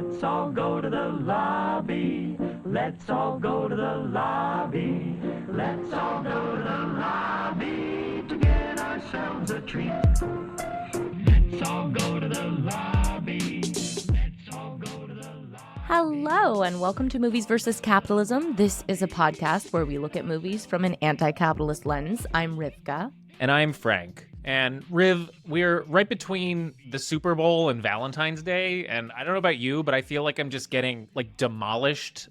Let's all go to the lobby. Let's all go to the lobby. Let's all go to the lobby to get ourselves a treat. Let's all go to the lobby. Let's all go to the lobby. Hello, and welcome to Movies vs. Capitalism. This is a podcast where we look at movies from an anti-capitalist lens. I'm Rivka. And I'm Frank. And Riv, we're right between the Super Bowl and Valentine's Day, and I don't know about you, but I feel like I'm just getting demolished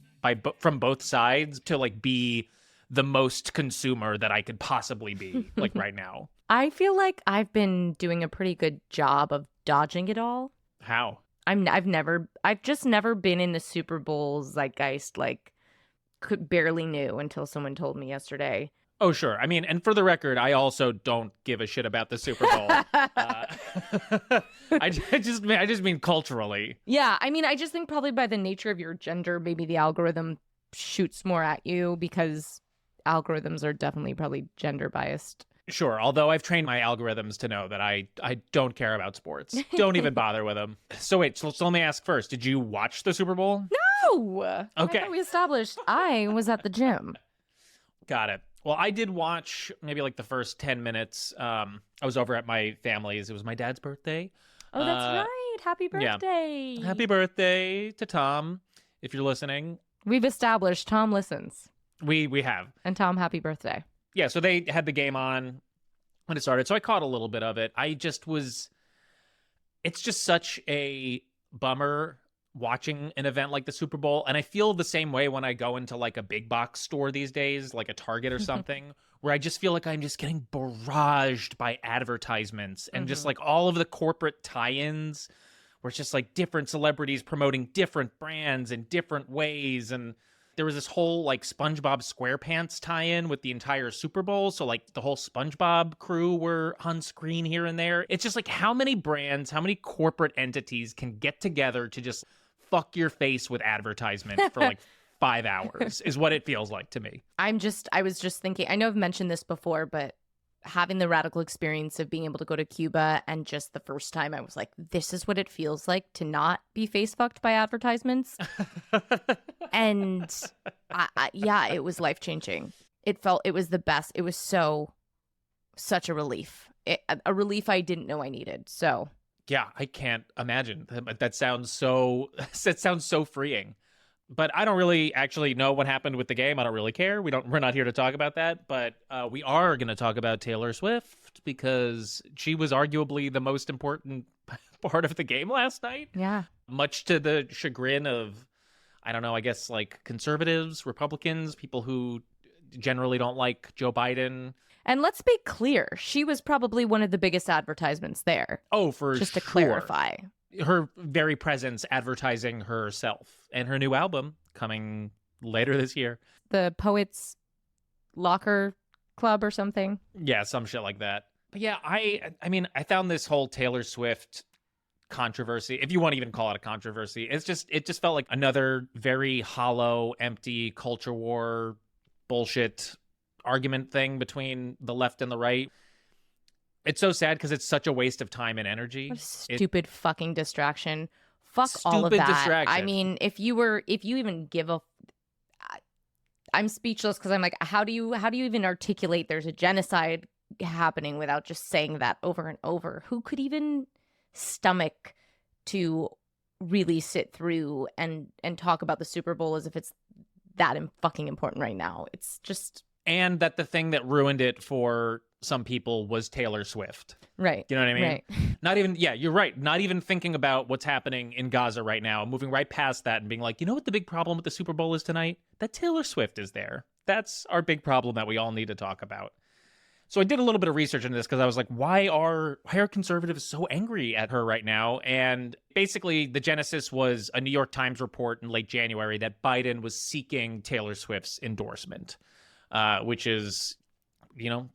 from both sides to be the most consumer that I could possibly be right now. I feel like I've been doing a pretty good job of dodging it all. How? I've just never been in the Super Bowl zeitgeist. Barely knew until someone told me yesterday. Oh, sure. I mean, and for the record, I also don't give a shit about the Super Bowl. I just mean culturally. Yeah, I mean, I just think probably by the nature of your gender, maybe the algorithm shoots more at you because algorithms are definitely probably gender biased. Sure, although I've trained my algorithms to know that I don't care about sports. Don't even bother with them. So wait, so let me ask first. Did you watch the Super Bowl? No! Okay. I thought we established I was at the gym. Got it. Well, I did watch maybe the first 10 minutes. I was over at my family's. It was my dad's birthday. Oh, that's right. Happy birthday. Yeah. Happy birthday to Tom, if you're listening. We've established Tom listens. We have. And Tom, happy birthday. Yeah, so they had the game on when it started. So I caught a little bit of it. It's just such a bummer watching an event like the Super Bowl, and I feel the same way when I go into a big box store these days, like a Target or something, where I just feel like I'm just getting barraged by advertisements and just all of the corporate tie-ins where it's just different celebrities promoting different brands in different ways. And there was this whole SpongeBob SquarePants tie-in with the entire Super Bowl, so the whole SpongeBob crew were on screen here and there. It's just how many brands, how many corporate entities can get together to just fuck your face with advertisement for 5 hours is what it feels like to me. I was just thinking, I know I've mentioned this before, but having the radical experience of being able to go to Cuba, and just the first time I was like, this is what it feels like to not be face fucked by advertisements. And yeah, it was life-changing. It was the best. It was such a relief. A relief I didn't know I needed. So yeah, I can't imagine. That sounds so freeing. But I don't really actually know what happened with the game. I don't really care. We're not here to talk about that. But we are going to talk about Taylor Swift because she was arguably the most important part of the game last night. Yeah. Much to the chagrin of, I don't know, I guess conservatives, Republicans, people who generally don't like Joe Biden. And let's be clear, she was probably one of the biggest advertisements there. Oh, for just to sure. clarify. Her very presence advertising herself and her new album coming later this year. The Poets Locker Club or something. Yeah, some shit like that. But yeah, I mean, I found this whole Taylor Swift controversy, if you want to even call it a controversy, it just felt like another very hollow, empty culture war bullshit argument thing between the left and the right. It's so sad because it's such a waste of time and energy. What a stupid fucking distraction. Fuck all of that. Distraction. I mean, if you even give a, I'm speechless because I'm like, how do you even articulate there's a genocide happening without just saying that over and over? Who could even stomach to really sit through and talk about the Super Bowl as if it's that fucking important right now? It's just. And that the thing that ruined it for some people was Taylor Swift. Right. You know what I mean? Right. Not even, yeah, you're right. Not even thinking about what's happening in Gaza right now, moving right past that and being like, you know what the big problem with the Super Bowl is tonight? That Taylor Swift is there. That's our big problem that we all need to talk about. So I did a little bit of research into this because I was like, why are conservatives so angry at her right now? And basically the genesis was a New York Times report in late January that Biden was seeking Taylor Swift's endorsement. Which is,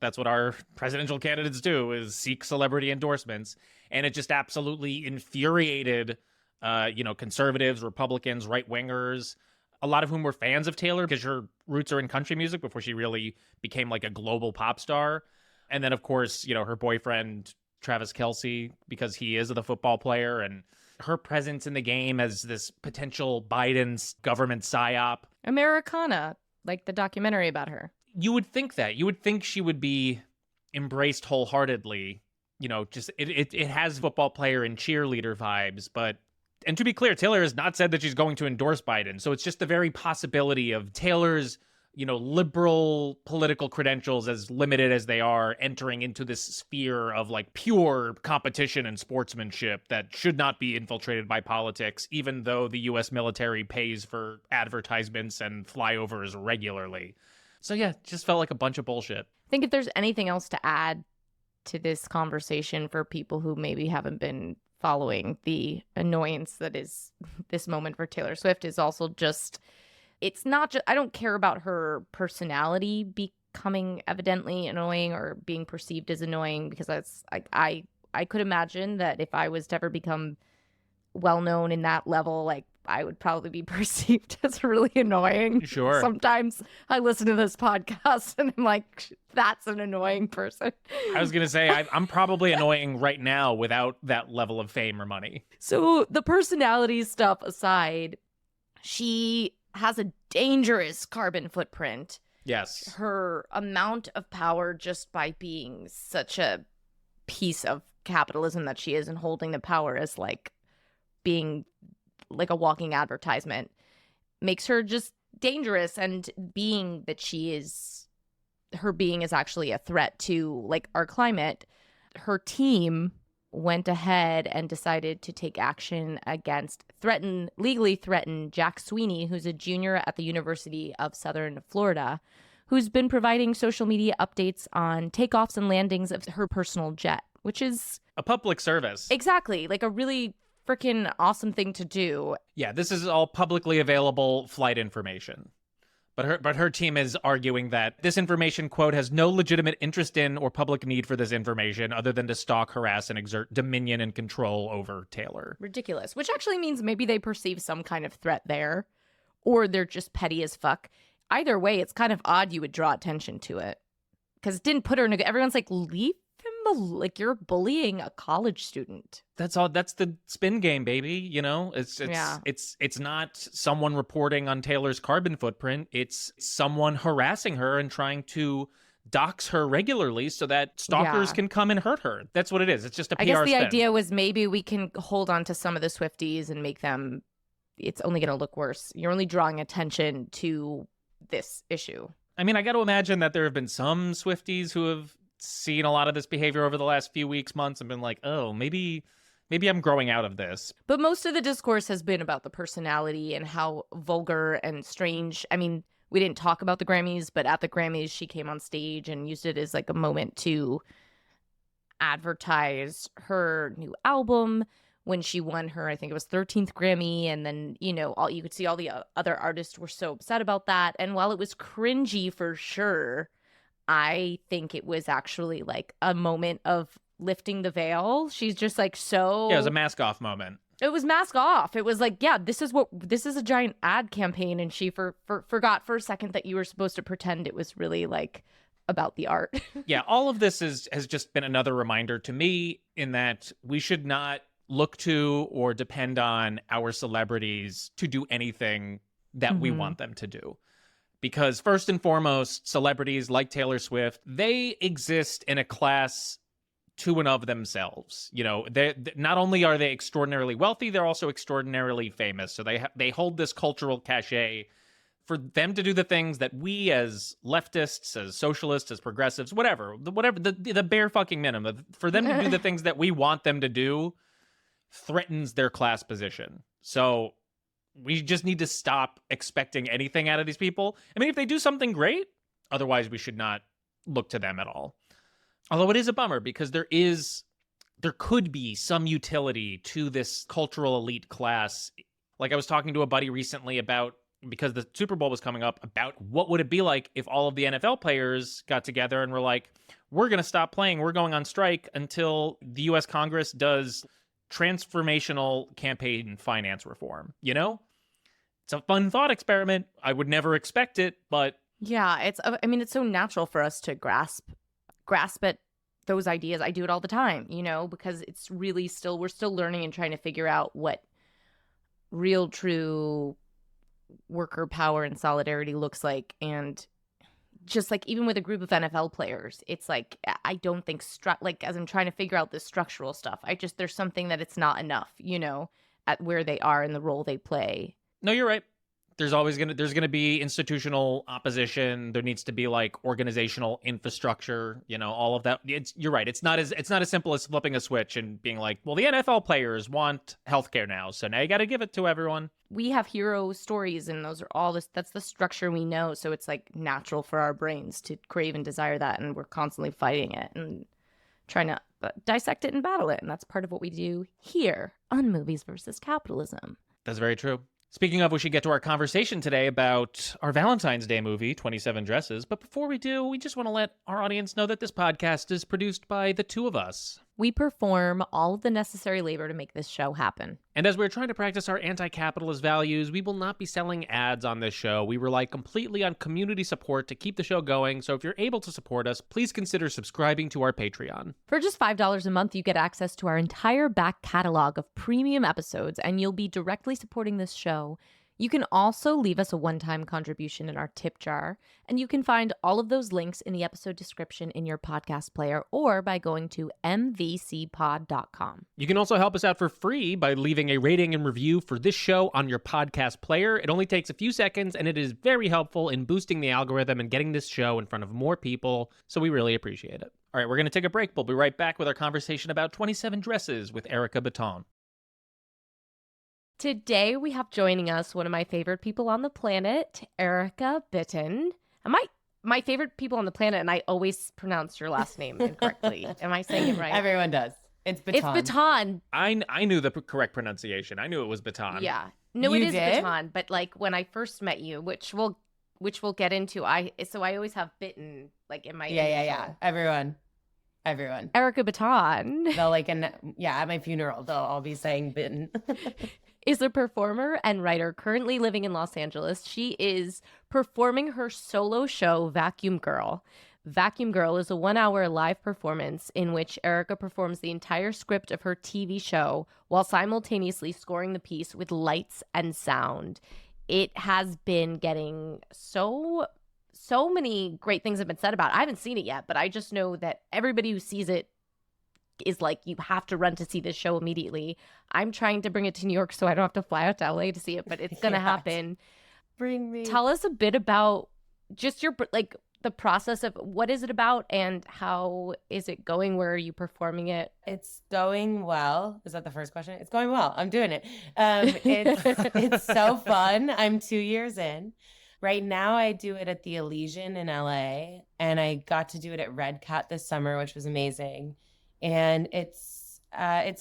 that's what our presidential candidates do, is seek celebrity endorsements. And it just absolutely infuriated, conservatives, Republicans, right-wingers, a lot of whom were fans of Taylor because her roots are in country music before she really became a global pop star. And then, of course, her boyfriend, Travis Kelce, because he is the football player. And her presence in the game as this potential Biden's government psyop. Americana, like the documentary about her. You would think that. You would think she would be embraced wholeheartedly. You know, just it has football player and cheerleader vibes, but and to be clear, Taylor has not said that she's going to endorse Biden. So it's just the very possibility of Taylor's, you know, liberal political credentials, as limited as they are, entering into this sphere of like pure competition and sportsmanship that should not be infiltrated by politics, even though the U.S. military pays for advertisements and flyovers regularly. So yeah, it just felt like a bunch of bullshit. I think if there's anything else to add to this conversation for people who maybe haven't been following, the annoyance that is this moment for Taylor Swift is also just, it's not just, I don't care about her personality becoming evidently annoying or being perceived as annoying, because that's, I could imagine that if I was to ever become well known in that level, like I would probably be perceived as really annoying. Sure. Sometimes I listen to this podcast and I'm like, that's an annoying person. I was going to say, I'm probably annoying right now without that level of fame or money. So the personality stuff aside, she has a dangerous carbon footprint. Yes. Her amount of power, just by being such a piece of capitalism that she is and holding the power as like being like a walking advertisement, makes her just dangerous. And being that she is, her being is actually a threat to like our climate, her team went ahead and decided to take action against legally threaten Jack Sweeney, who's a junior at the University of Southern Florida, who's been providing social media updates on takeoffs and landings of her personal jet, which is a public service. Exactly. Like a really freaking awesome thing to do. Yeah, this is all publicly available flight information. But her team is arguing that this information, quote, has no legitimate interest in or public need for this information other than to stalk, harass, and exert dominion and control over Taylor. Ridiculous. Which actually means maybe they perceive some kind of threat there, or they're just petty as fuck. Either way, it's kind of odd you would draw attention to it. Because it didn't put her in a... Everyone's like, leave him, like you're bullying a college student. That's all. That's the spin game, baby. You know, it's not someone reporting on Taylor's carbon footprint. It's someone harassing her and trying to dox her regularly so that stalkers can come and hurt her. That's what it is. It's just a PR I guess the spin. idea was maybe we can hold on to some of the Swifties and make them, it's only going to look worse. You're only drawing attention to this issue. I mean, I got to imagine that there have been some Swifties who have seen a lot of this behavior over the last few weeks, months, and been like, oh, maybe I'm growing out of this. But most of the discourse has been about the personality and how vulgar and strange. I mean, we didn't talk about the Grammys, but at the Grammys, she came on stage and used it as like a moment to advertise her new album when she won her, I think it was 13th Grammy. And then, you know, you could see all the other artists were so upset about that. And while it was cringy for sure, I think it was actually like a moment of lifting the veil. She's just like so... Yeah, it was a mask off moment. It was mask off. It was like, yeah, this is a giant ad campaign. And she forgot for a second that you were supposed to pretend it was really like about the art. Yeah, all of this has just been another reminder to me in that we should not look to or depend on our celebrities to do anything that we want them to do. Because first and foremost, celebrities like Taylor Swift, they exist in a class to and of themselves. You know, they not only are they extraordinarily wealthy, they're also extraordinarily famous. So they hold this cultural cachet. For them to do the things that we as leftists, as socialists, as progressives, whatever, the bare fucking minimum, for them to do the things that we want them to do threatens their class position. So we just need to stop expecting anything out of these people. I mean, if they do something great, otherwise we should not look to them at all. Although it is a bummer because there could be some utility to this cultural elite class. Like I was talking to a buddy recently about, because the Super Bowl was coming up, about what would it be like if all of the NFL players got together and were like, we're going to stop playing. We're going on strike until the U.S. Congress does transformational campaign finance reform. You know, it's a fun thought experiment. I would never expect it, but yeah, it's so natural for us to grasp at those ideas. I do it all the time, because it's really we're still learning and trying to figure out what real, true worker power and solidarity looks like. And just like even with a group of NFL players, it's like I don't think as I'm trying to figure out this structural stuff, there's something that it's not enough, at where they are and the role they play. No, you're right. There's gonna be institutional opposition. There needs to be like organizational infrastructure, all of that. You're right. It's not as simple as flipping a switch and being like, well, the NFL players want healthcare now, so now you got to give it to everyone. We have hero stories, and those are that's the structure we know. So it's like natural for our brains to crave and desire that, and we're constantly fighting it and trying to dissect it and battle it. And that's part of what we do here on Movies versus Capitalism. That's very true. Speaking of, we should get to our conversation today about our Valentine's Day movie, 27 Dresses. But before we do, we just want to let our audience know that this podcast is produced by the two of us. We perform all of the necessary labor to make this show happen. And as we're trying to practice our anti-capitalist values, we will not be selling ads on this show. We rely completely on community support to keep the show going. So if you're able to support us, please consider subscribing to our Patreon. For just $5 a month, you get access to our entire back catalog of premium episodes, and you'll be directly supporting this show. You can also leave us a one-time contribution in our tip jar, and you can find all of those links in the episode description in your podcast player or by going to mvcpod.com. You can also help us out for free by leaving a rating and review for this show on your podcast player. It only takes a few seconds, and it is very helpful in boosting the algorithm and getting this show in front of more people, so we really appreciate it. All right, we're going to take a break. We'll be right back with our conversation about 27 Dresses with Erica Bitton. Today we have joining us one of my favorite people on the planet, Erica Bitton. My favorite people on the planet, and I always pronounce your last name incorrectly. Am I saying it right? Everyone does. It's Bitton. It's Bitton. I knew the correct pronunciation. I knew it was Bitton. Yeah. No, You it is did? Bitton, but like when I first met you, which we'll get into, I always have Bitton like in my Yeah. initial. Everyone. Erica Bitton They'll at my funeral, they'll all be saying Bitton. is a performer and writer currently living in Los Angeles. She is performing her solo show, Vacuum Girl. Vacuum Girl is a 1-hour live performance in which Erica performs the entire script of her TV show while simultaneously scoring the piece with lights and sound. It has been getting so many great things have been said about it. I haven't seen it yet, but I just know that everybody who sees it is like, you have to run to see this show immediately. I'm trying to bring it to New York so I don't have to fly out to LA to see it, but it's going to happen. Bring me. Tell us a bit about just your, like, the process of what is it about and how is it going? Where are you performing it? It's going well. Is that the first question? It's going well. I'm doing it. It's so fun. I'm 2 years in. Right now, I do it at the Elysian in LA, and I got to do it at Red Cat this summer, which was amazing. And it's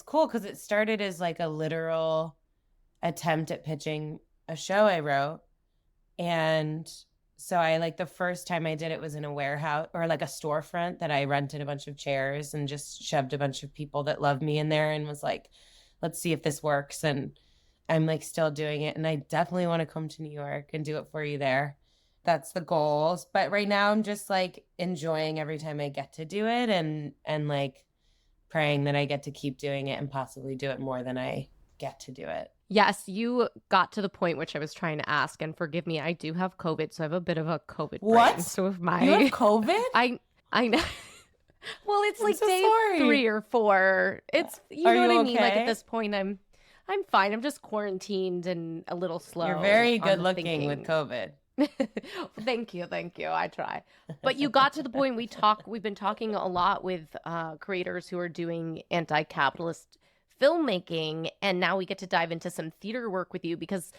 cool because it started as like a literal attempt at pitching a show I wrote. And so the first time I did it was in a warehouse or like a storefront that I rented a bunch of chairs and just shoved a bunch of people that love me in there and was like, let's see if this works. And I'm like still doing it. And I definitely want to come to New York and do it for you there. That's the goals. But right now I'm just like enjoying every time I get to do it and like praying that I get to keep doing it and possibly do it more than I get to do it. Yes, you got to the point which I was trying to ask, and forgive me, I do have COVID, so I have a bit of a COVID What? brain. So if You have COVID? I know. Well, it's I'm like so day sorry. 3 or 4. It's you Are know you what I mean. Like okay? at this point, I'm fine. I'm just quarantined and a little slow. You're very on good the looking with thinking. COVID. Thank you. I try. But you got to the point we've been talking a lot with creators who are doing anti-capitalist filmmaking, and now we get to dive into some theater work with you because,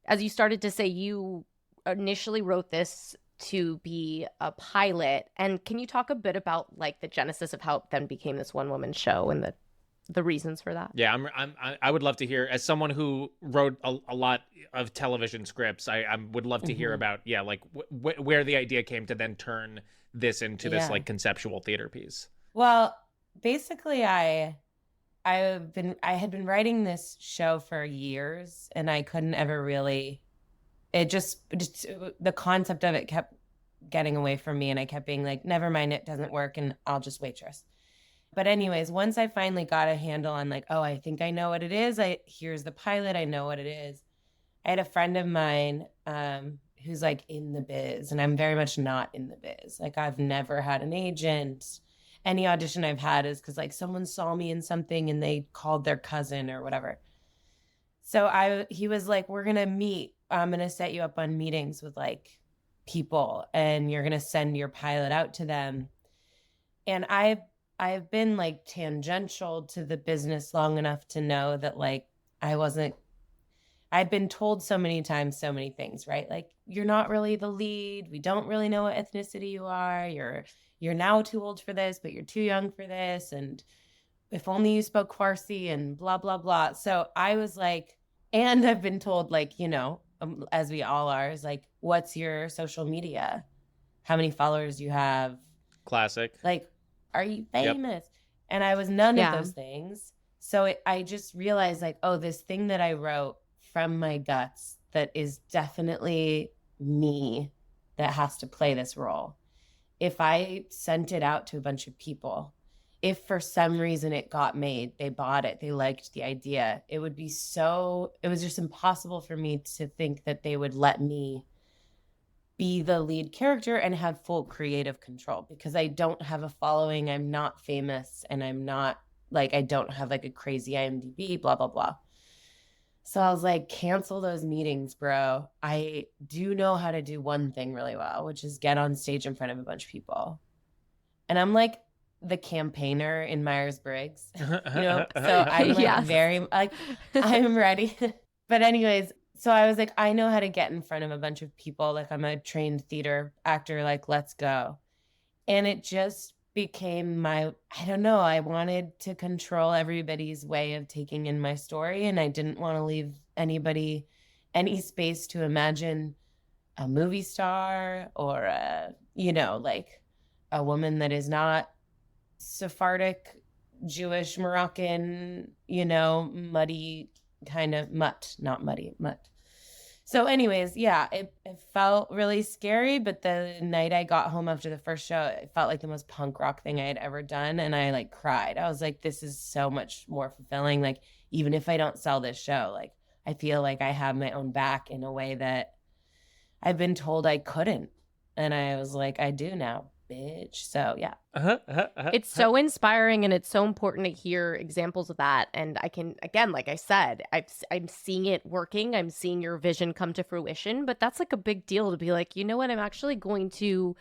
as you started to say, you initially wrote this to be a pilot. And can you talk a bit about like the genesis of how it then became this one-woman show and the reasons for that? Yeah, I would love to hear, as someone who wrote a lot of television scripts, I would love to hear about, like where the idea came to then turn this into this like conceptual theater piece. Well, basically I had been writing this show for years and I couldn't ever really, it just the concept of it kept getting away from me and I kept being like, never mind, it doesn't work and I'll just waitress. But anyways, once I finally got a handle on like, oh, I think I know what it is. Here's the pilot. I know what it is. I had a friend of mine who's like in the biz, and I'm very much not in the biz. Like I've never had an agent. Any audition I've had is because like someone saw me in something and they called their cousin or whatever. So he was like, we're going to meet. I'm going to set you up on meetings with like people and you're going to send your pilot out to them. And I've been like tangential to the business long enough to know that like I'd been told so many times, so many things, right? Like, you're not really the lead. We don't really know what ethnicity you are. You're now too old for this, but you're too young for this. And if only you spoke Farsi and blah, blah, blah. So I was like, and I've been told like, as we all are, is like, what's your social media? How many followers you have? Classic. Like, are you famous? Yep. And I was none of those things. So I just realized like, oh, this thing that I wrote from my guts that is definitely me that has to play this role. If I sent it out to a bunch of people, if for some reason it got made, they bought it, they liked the idea, it was just impossible for me to think that they would let me be the lead character and have full creative control because I don't have a following. I'm not famous and I'm not like, I don't have like a crazy IMDb, blah, blah, blah. So I was like, cancel those meetings, bro. I do know how to do one thing really well, which is get on stage in front of a bunch of people. And I'm like the campaigner in Myers-Briggs, So I'm like very, like, I'm ready. But anyways, so I was like, I know how to get in front of a bunch of people. Like I'm a trained theater actor, like, let's go. And it just became I don't know, I wanted to control everybody's way of taking in my story. And I didn't want to leave anybody any space to imagine a movie star or like a woman that is not Sephardic, Jewish, Moroccan, muddy kind of mutt. So anyways, yeah, it felt really scary, but the night I got home after the first show, it felt like the most punk rock thing I had ever done. And I like cried. I was like, this is so much more fulfilling. Like, even if I don't sell this show, like, I feel like I have my own back in a way that I've been told I couldn't. And I was like, I do now, bitch. So yeah. It's so inspiring and it's so important to hear examples of that. And I can, again, like I said, I'm seeing it working. I'm seeing your vision come to fruition. But that's like a big deal to be like, you know what, I'm actually going to,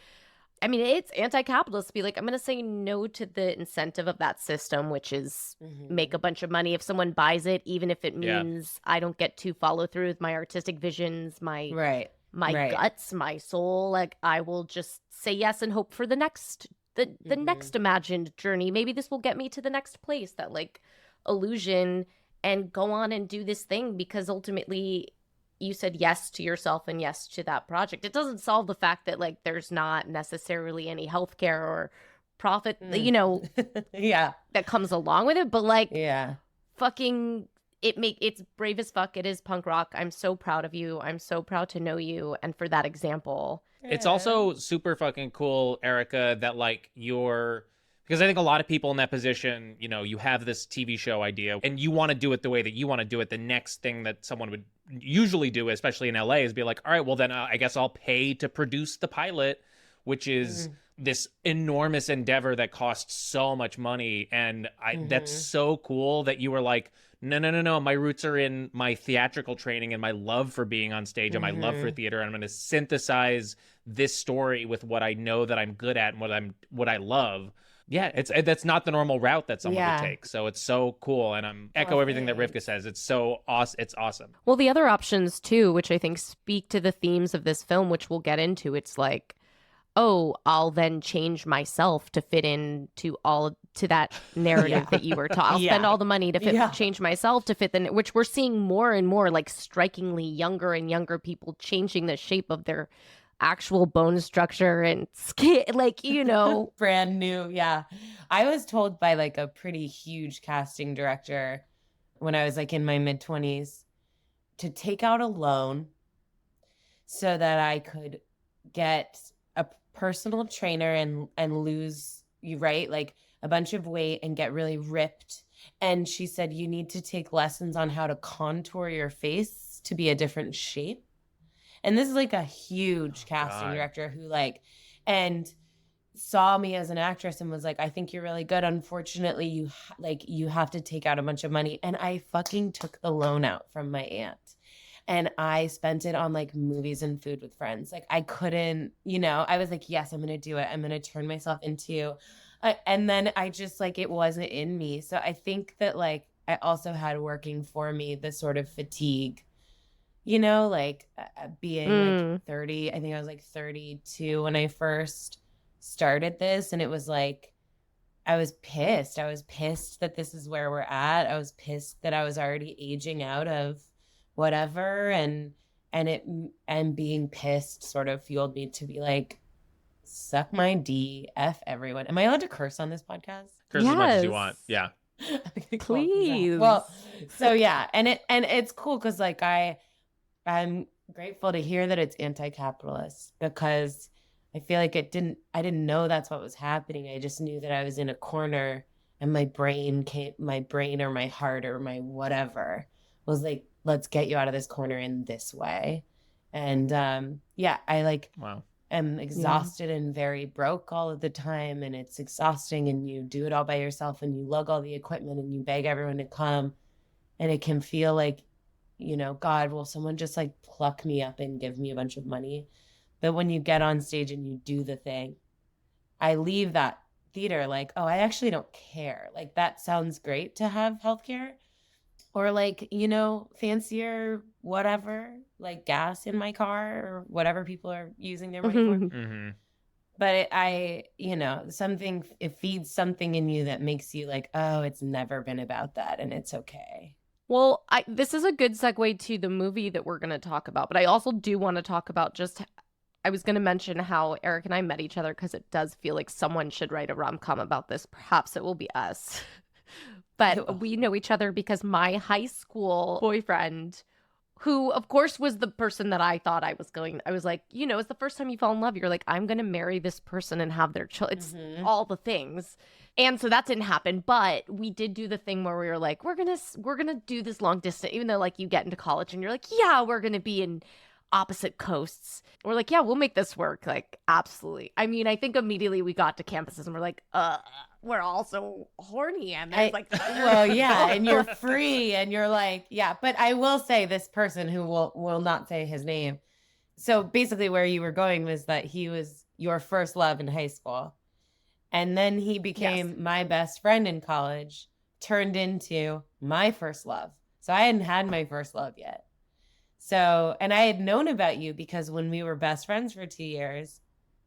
I mean, it's anti-capitalist to be like, I'm going to say no to the incentive of that system, which is make a bunch of money if someone buys it, even if it means I don't get to follow through with my artistic visions, my guts, my soul. Like, I will just say yes and hope for the next next imagined journey. Maybe this will get me to the next place, that like illusion, and go on and do this thing, because ultimately you said yes to yourself and yes to that project. It doesn't solve the fact that like there's not necessarily any healthcare or profit, that comes along with it. But like, fucking it's brave as fuck. It is punk rock. I'm so proud of you. I'm so proud to know you and for that example. It's also super fucking cool, Erica, that like because I think a lot of people in that position, you have this TV show idea and you want to do it the way that you want to do it. The next thing that someone would usually do, especially in LA, is be like, all right, well then I guess I'll pay to produce the pilot, which is this enormous endeavor that costs so much money. And that's so cool that you were like, no, my roots are in my theatrical training and my love for being on stage and my love for theater. And I'm going to synthesize this story with what I know that I'm good at and what I love. Yeah, that's not the normal route that someone would take. So it's so cool. And I'm echo everything that Rivka says. It's so awesome. It's awesome. Well, the other options too, which I think speak to the themes of this film, which we'll get into, it's like, oh, I'll then change myself to fit into to that narrative that you were taught. I'll spend all the money to change myself to fit which we're seeing more and more, like strikingly younger and younger people changing the shape of their actual bone structure and skin, like, brand new. Yeah. I was told by like a pretty huge casting director when I was like in my mid-20s to take out a loan so that I could get a personal trainer and lose you, right? Like a bunch of weight and get really ripped. And she said, you need to take lessons on how to contour your face to be a different shape. And this is like a huge casting director who and saw me as an actress and was like, I think you're really good. Unfortunately, you have to take out a bunch of money. And I fucking took the loan out from my aunt. And I spent it on like movies and food with friends. Like I couldn't, I was like, yes, I'm going to do it. I'm going to turn myself into, and then I just like, it wasn't in me. So I think that like, I also had working for me the sort of fatigue, being like 30, I think I was like 32 when I first started this. And it was like, I was pissed. I was pissed that this is where we're at. I was pissed that I was already aging out of whatever, and being pissed sort of fueled me to be like, suck my D, F everyone. Am I allowed to curse on this podcast? Curse as much as you want. Yeah. Please. Well, so yeah, and it's cool because like I'm grateful to hear that it's anti-capitalist, because I feel like I didn't know that's what was happening. I just knew that I was in a corner, and my brain or my heart or my whatever was like, let's get you out of this corner in this way. And Wow. am exhausted and very broke all of the time, and it's exhausting, and you do it all by yourself, and you lug all the equipment, and you beg everyone to come, and it can feel like, God, will someone just like pluck me up and give me a bunch of money? But when you get on stage and you do the thing, I leave that theater like, oh, I actually don't care. Like, that sounds great to have healthcare, or like, fancier whatever, like gas in my car or whatever people are using their money for. Mm-hmm. But it feeds something in you that makes you like, oh, it's never been about that, and it's okay. Well, this is a good segue to the movie that we're going to talk about, but I also do want to talk about I was going to mention how Eric and I met each other, because it does feel like someone should write a rom-com about this. Perhaps it will be us. But we know each other because my high school boyfriend, who of course was the person that I thought I was like, it's the first time you fall in love. You're like, I'm going to marry this person and have their children. It's all the things. And so that didn't happen, but we did do the thing where we were like, we're going to do this long distance, even though like you get into college and you're like, yeah, we're going to be in opposite coasts. We're like, yeah, we'll make this work. Like, absolutely. I mean, I think immediately we got to campuses and we're like, we're all so horny. And there's like, well, yeah. And you're free and you're like, yeah. But I will say, this person who will not say his name. So basically where you were going was that he was your first love in high school. And then he became my best friend in college, turned into my first love. So I hadn't had my first love yet. So, and I had known about you because when we were best friends for 2 years,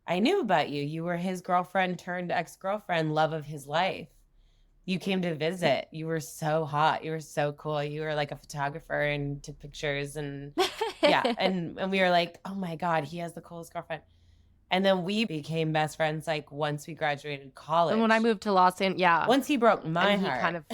I knew about you. You were his girlfriend turned ex-girlfriend, love of his life. You came to visit. You were so hot. You were so cool. You were like a photographer and took pictures, and yeah. And we were like, oh my God, he has the coolest girlfriend. And then we became best friends like once we graduated college. And when I moved to Los Angeles, yeah. Once he broke my heart. Kind of,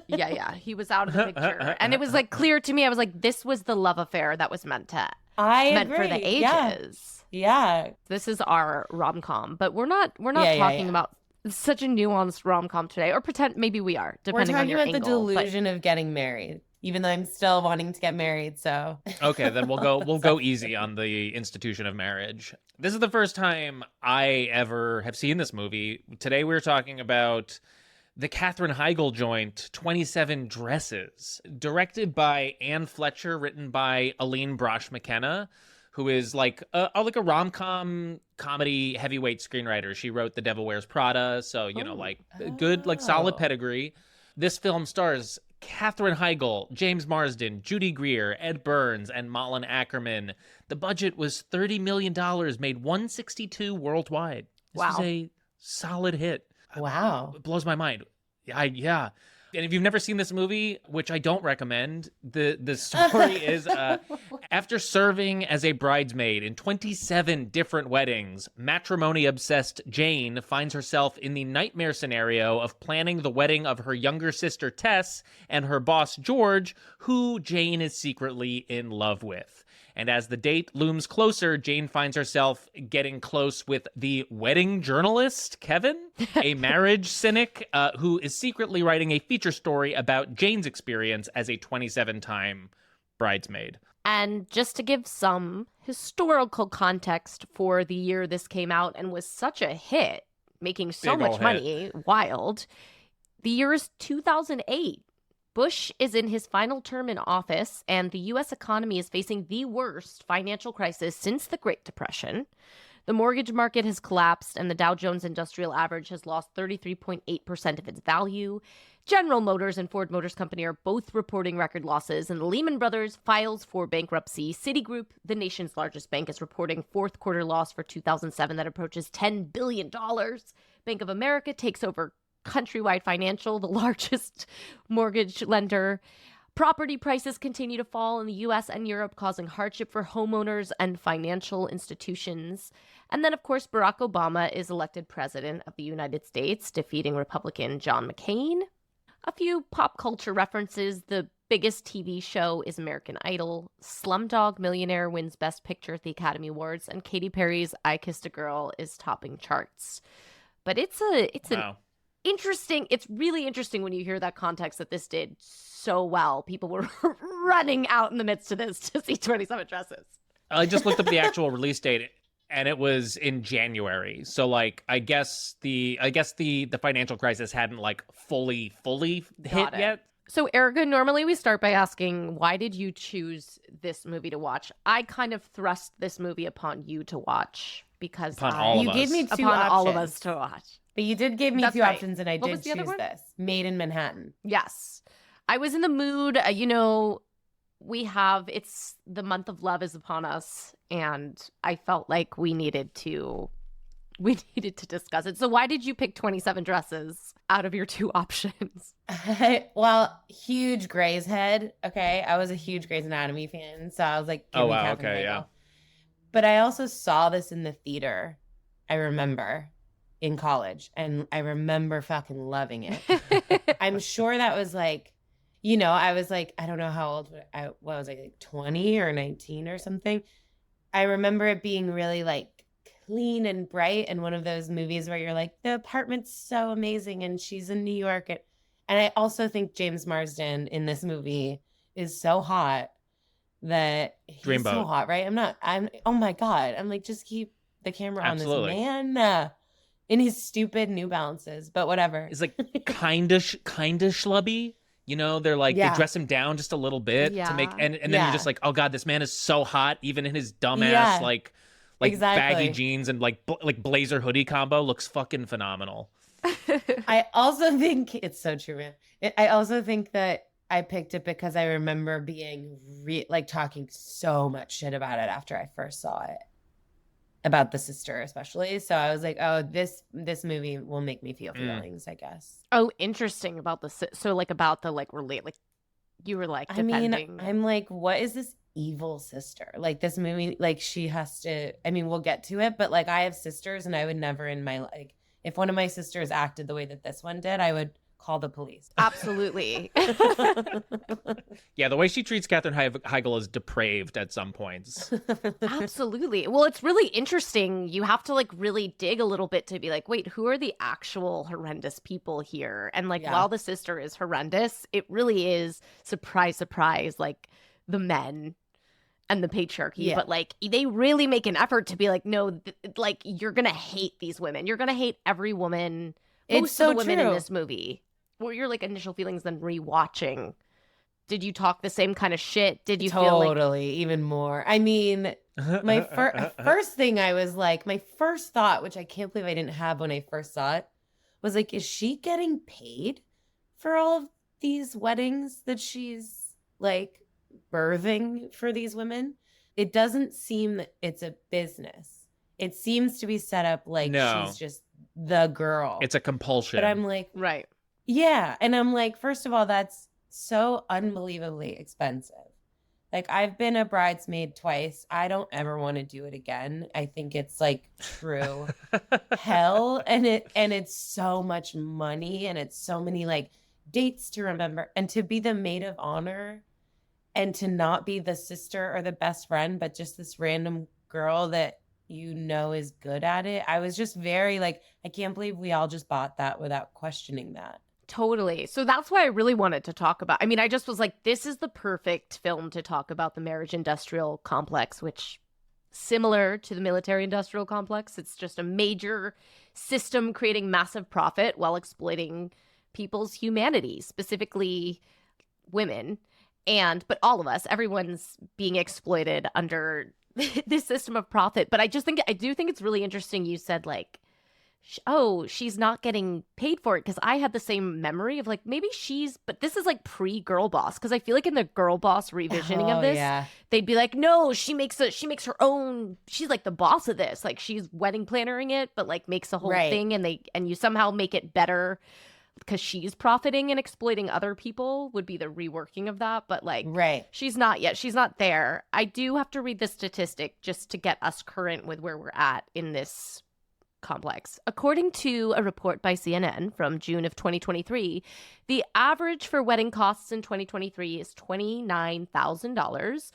yeah. He was out of the picture. And it was like clear to me. I was like, this was the love affair that was meant for the ages. Yeah. This is our rom-com, but we're not talking about such a nuanced rom-com today, or pretend maybe we are, depending on your angle. We're talking about the delusion of getting married, even though I'm still wanting to get married. So okay, then we'll go easy on the institution of marriage. This is the first time I ever have seen this movie. Today we're talking about the Katherine Heigl joint, 27 Dresses, directed by Anne Fletcher, written by Aline Brosh McKenna, who is like a rom-com comedy heavyweight screenwriter. She wrote The Devil Wears Prada, so good, like solid pedigree. This film stars Katherine Heigl, James Marsden, Judy Greer, Ed Burns, and Malin Ackerman. The budget was $30 million, made $162 worldwide. This was a solid hit. Wow. It blows my mind. Yeah. And if you've never seen this movie, which I don't recommend, the story is After serving as a bridesmaid in 27 different weddings, matrimony-obsessed Jane finds herself in the nightmare scenario of planning the wedding of her younger sister Tess and her boss George, who Jane is secretly in love with. And as the date looms closer, Jane finds herself getting close with the wedding journalist, Kevin, a marriage cynic who is secretly writing a feature story about Jane's experience as a 27-time bridesmaid. And just to give some historical context for the year this came out and was such a hit, making so Big ol' much money, wild, the year is 2008. Bush is in his final term in office, and the U.S. economy is facing the worst financial crisis since the Great Depression. The mortgage market has collapsed, and the Dow Jones Industrial Average has lost 33.8% of its value. General Motors and Ford Motors Company are both reporting record losses, and the Lehman Brothers files for bankruptcy. Citigroup, the nation's largest bank, is reporting fourth quarter loss for 2007 that approaches $10 billion. Bank of America takes over Countrywide Financial, the largest mortgage lender. Property prices continue to fall in the U.S. and Europe, causing hardship for homeowners and financial institutions. And then, of course, Barack Obama is elected president of the United States, defeating Republican John McCain. A few pop culture references. The biggest TV show is American Idol. Slumdog Millionaire wins Best Picture at the Academy Awards, and Katy Perry's I Kissed a Girl is topping charts. But it's Wow. it's really interesting when you hear that context that this did so well. People were running out in the midst of this to see 27 Dresses. I just looked up the actual release date, and it was in January. So, like, I guess the financial crisis hadn't like fully hit yet. So, Erica, normally we start by asking, why did you choose this movie to watch? I kind of thrust this movie upon you to watch because Upon all of You gave us. me two upon options. all of us to watch. But you did give me That's two right. options, and I What did was the other choose one? this. Made in Manhattan. Yes. I was in the mood. It's the month of love is upon us, and I felt like we needed to discuss it. So why did you pick 27 Dresses out of your two options? Well, huge Grey's head. Okay, I was a huge Grey's Anatomy fan, so I was like, give Oh, me wow, Katherine okay, Heigl. yeah. But I also saw this in the theater. I remember in college, and I remember fucking loving it. I'm sure that was like, I was like, I don't know how old I was, like 20 or 19 or something. I remember it being really like clean and bright, and one of those movies where you're like, the apartment's so amazing, and she's in New York. And I also think James Marsden in this movie is so hot that he's so Dreamboat. hot, right? Oh my God. I'm like, just keep the camera Absolutely. on this man in his stupid New Balances, but whatever. It's like kind of schlubby. They're like, Yeah. they dress him down just a little bit to make, and then Yeah. you're just like, oh God, this man is so hot, even in his dumbass, Yeah. like Exactly. baggy jeans and like blazer hoodie combo looks fucking phenomenal. I also think it's so true, man. I also think that I picked it because I remember being talking so much shit about it after I first saw it, about the sister especially. So I was like, oh, this movie will make me feel feelings, I guess. Oh, interesting about about the relate, like you were like defending. I'm like, what is this evil sister? Like this movie, like she has to. I mean, we'll get to it, but like I have sisters, and I would never in my if one of my sisters acted the way that this one did, I would call the police. Absolutely. Yeah, the way she treats Katherine Heigl is depraved at some points. Absolutely. Well, it's really interesting. You have to really dig a little bit to be like, wait, who are the actual horrendous people here? And while the sister is horrendous, it really is, surprise, surprise, the men and the patriarchy. Yeah. But they really make an effort to be like, no, you're going to hate these women. You're going to hate every woman. It's Most so of the women true. in this movie. What were your initial feelings then rewatching? Did you talk the same kind of shit? Did you feel Totally, even more. I mean, my first thing I was like, my first thought, which I can't believe I didn't have when I first saw it, was like, is she getting paid for all of these weddings that she's birthing for these women? It doesn't seem that it's a business. It seems to be set up like No. she's just the girl. It's a compulsion. But I'm like, right? yeah. And I'm like, first of all, that's so unbelievably expensive Like, I've been a bridesmaid twice. I don't ever want to do it again. I think it's like true hell, and it's so much money, and it's so many like dates to remember, and to be the maid of honor and to not be the sister or the best friend, but just this random girl that you know is good at it. I was just very like, I can't believe we all just bought that without questioning that. Totally. So that's why I really wanted to talk about. I mean, I just was like, this is the perfect film to talk about the marriage industrial complex, which similar to the military industrial complex, it's just a major system creating massive profit while exploiting people's humanity, specifically women. But all of us, everyone's being exploited under this system of profit. But I do think it's really interesting. You said like, she's not getting paid for it, because I had the same memory of like, maybe but this is like pre-Girl Boss, because I feel like in the Girl Boss revisioning of this, they'd be like, no, she makes her own, she's like the boss of this, like she's wedding plannering it, but like makes the whole thing, and you somehow make it better because she's profiting and exploiting other people would be the reworking of that. But like, she's not there. I do have to read the statistic just to get us current with where we're at in this complex. According to a report by CNN from June of 2023, the average for wedding costs in 2023 is $29,000,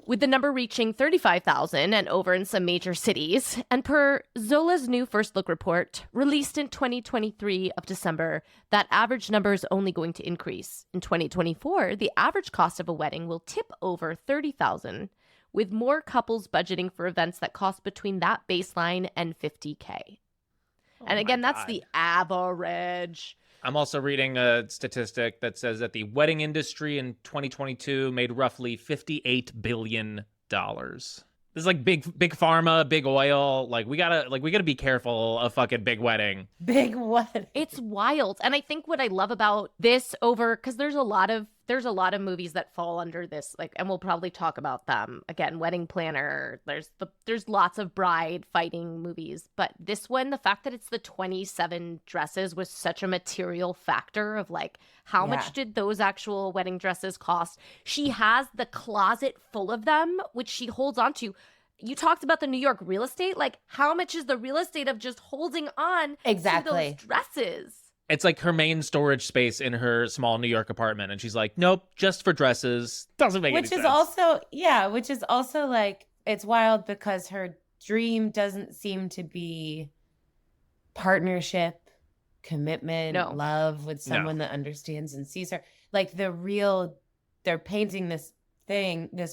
with the number reaching $35,000 and over in some major cities. And per Zola's new First Look report, released in 2023 of December, that average number is only going to increase. In 2024, the average cost of a wedding will tip over $30,000, with more couples budgeting for events that cost between that baseline and $50K. And again, that's the average. I'm also reading a statistic that says that the wedding industry in 2022 made roughly $58 billion. This is like big pharma, big oil. Like we gotta be careful of fucking big wedding. Big wedding. It's wild. And I think what I love about this because there's a lot of movies that fall under this, like, and we'll probably talk about them again. Wedding Planner. There's lots of bride fighting movies, but this one, the fact that it's the 27 dresses was such a material factor of like how much did those actual wedding dresses cost. She has the closet full of them, which she holds on to. You talked about the New York real estate. Like, how much is the real estate of just holding on to those dresses? It's like her main storage space in her small New York apartment. And she's like, nope, just for dresses. Doesn't make any sense. Which is also like, it's wild because her dream doesn't seem to be partnership, commitment, love with someone that understands and sees her. Like they're painting this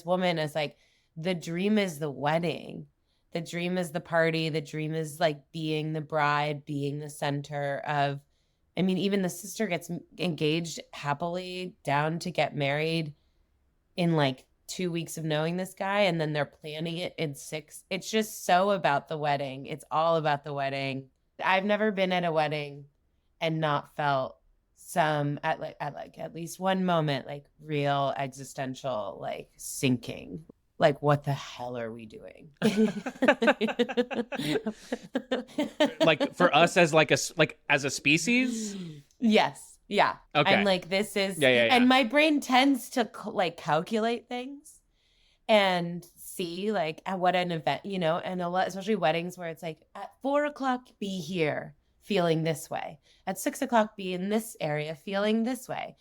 woman as like, the dream is the wedding. The dream is the party. The dream is like being the bride, being the center of, I mean, even the sister gets engaged happily down to get married in like 2 weeks of knowing this guy. And then they're planning it in 6. It's just so about the wedding. It's all about the wedding. I've never been at a wedding and not felt at least one moment, like real existential, like sinking. Like, what the hell are we doing? Like for us as as a species? Yes. Yeah. Okay. I'm like, this is, And my brain tends to like calculate things and see like at what an event, and a lot, especially weddings where it's like at 4:00, be here feeling this way. At 6:00, be in this area feeling this way,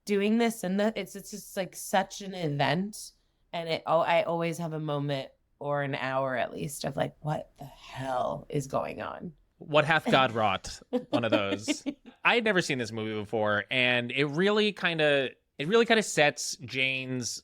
doing this and that. It's just like such an event. And I always have a moment or an hour at least of like, what the hell is going on? What hath God wrought? One of those. I had never seen this movie before, and it really kind of sets Jane's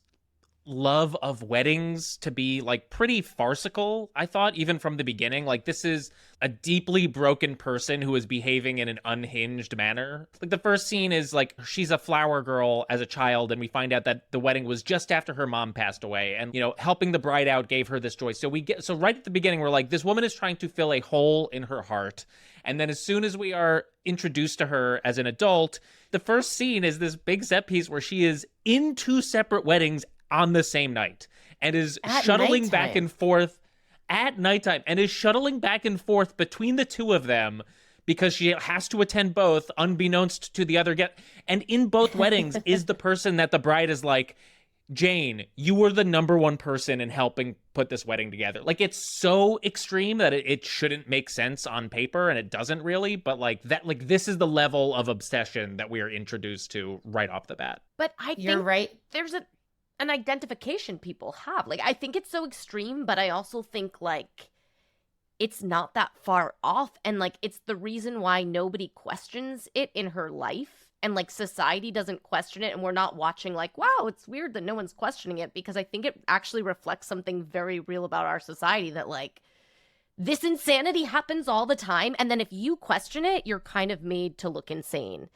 love of weddings to be like pretty farcical. I thought even from the beginning, like this is a deeply broken person who is behaving in an unhinged manner. Like the first scene is like she's a flower girl as a child, and we find out that the wedding was just after her mom passed away, and helping the bride out gave her this joy. So right at the beginning we're like, this woman is trying to fill a hole in her heart. And then as soon as we are introduced to her as an adult, the first scene is this big set piece where she is in 2 separate weddings on the same night and is shuttling back and forth at nighttime and is shuttling back and forth between the 2 of them because she has to attend both unbeknownst to the other and in both weddings is the person that the bride is like, Jane, you were the number one person in helping put this wedding together. Like, it's so extreme that it shouldn't make sense on paper, and it doesn't really, but like that, like this is the level of obsession that we are introduced to right off the bat. But I You're think right. there's an identification people have. Like, I think it's so extreme, but I also think like it's not that far off, and like it's the reason why nobody questions it in her life. And like society doesn't question it, and we're not watching like, wow, it's weird that no one's questioning it, because I think it actually reflects something very real about our society, that like this insanity happens all the time, and then if you question it, you're kind of made to look insane.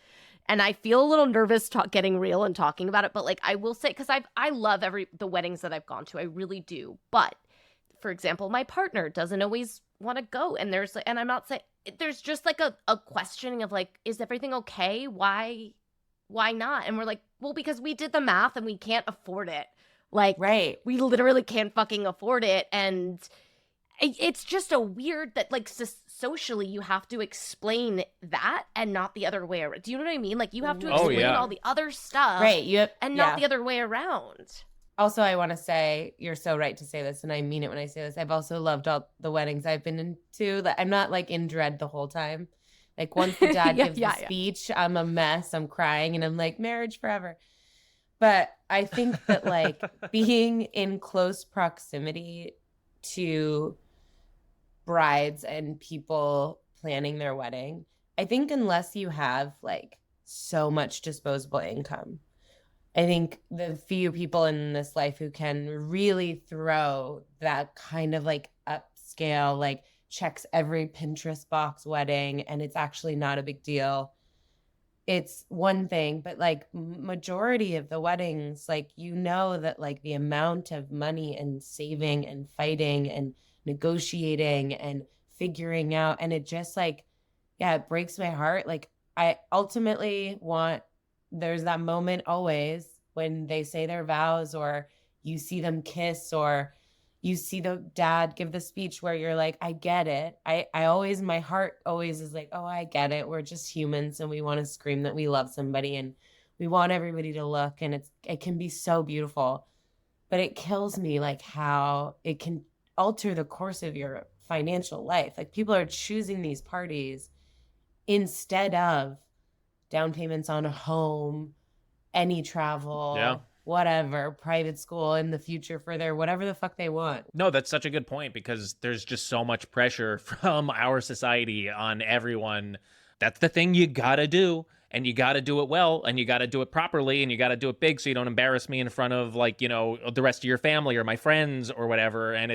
And I feel a little nervous getting real and talking about it, but like I will say, because I love the weddings that I've gone to, I really do. But for example, my partner doesn't always want to go, and I'm not saying, there's just like a questioning of like, is everything okay? Why not? And we're like, well, because we did the math and we can't afford it. Like, Right. we literally can't fucking afford it. And it's just a weird that like socially you have to explain that and not the other way around. Do you know what I mean? Like, you have to Oh, explain yeah. all the other stuff, Right. and not the other way around. Also, I want to say, you're so right to say this, and I mean it when I say this. I've also loved all the weddings I've been into. That I'm not like in dread the whole time. Like, once the dad gives the speech, I'm a mess. I'm crying, and I'm like, marriage forever. But I think that like being in close proximity to brides and people planning their wedding, I think unless you have like so much disposable income, I think the few people in this life who can really throw that kind of like upscale, like checks every Pinterest box wedding, and it's actually not a big deal. It's one thing, but like majority of the weddings, like, you know, that like the amount of money and saving and fighting and negotiating and figuring out, and it just like, yeah, it breaks my heart. Like, I ultimately want, there's that moment always when they say their vows, or you see them kiss, or you see the dad give the speech, where you're like, I get it. I always, my heart always is like, oh, I get it. We're just humans, and we want to scream that we love somebody, and we want everybody to look, and it can be so beautiful. But it kills me like how it can alter the course of your financial life. Like, people are choosing these parties instead of down payments on a home, any travel, whatever, private school in the future for their whatever the fuck they want. No, that's such a good point, because there's just so much pressure from our society on everyone. That's the thing you gotta do, and you gotta do it well, and you gotta do it properly, and you gotta do it big so you don't embarrass me in front of, like, you know, the rest of your family or my friends or whatever. And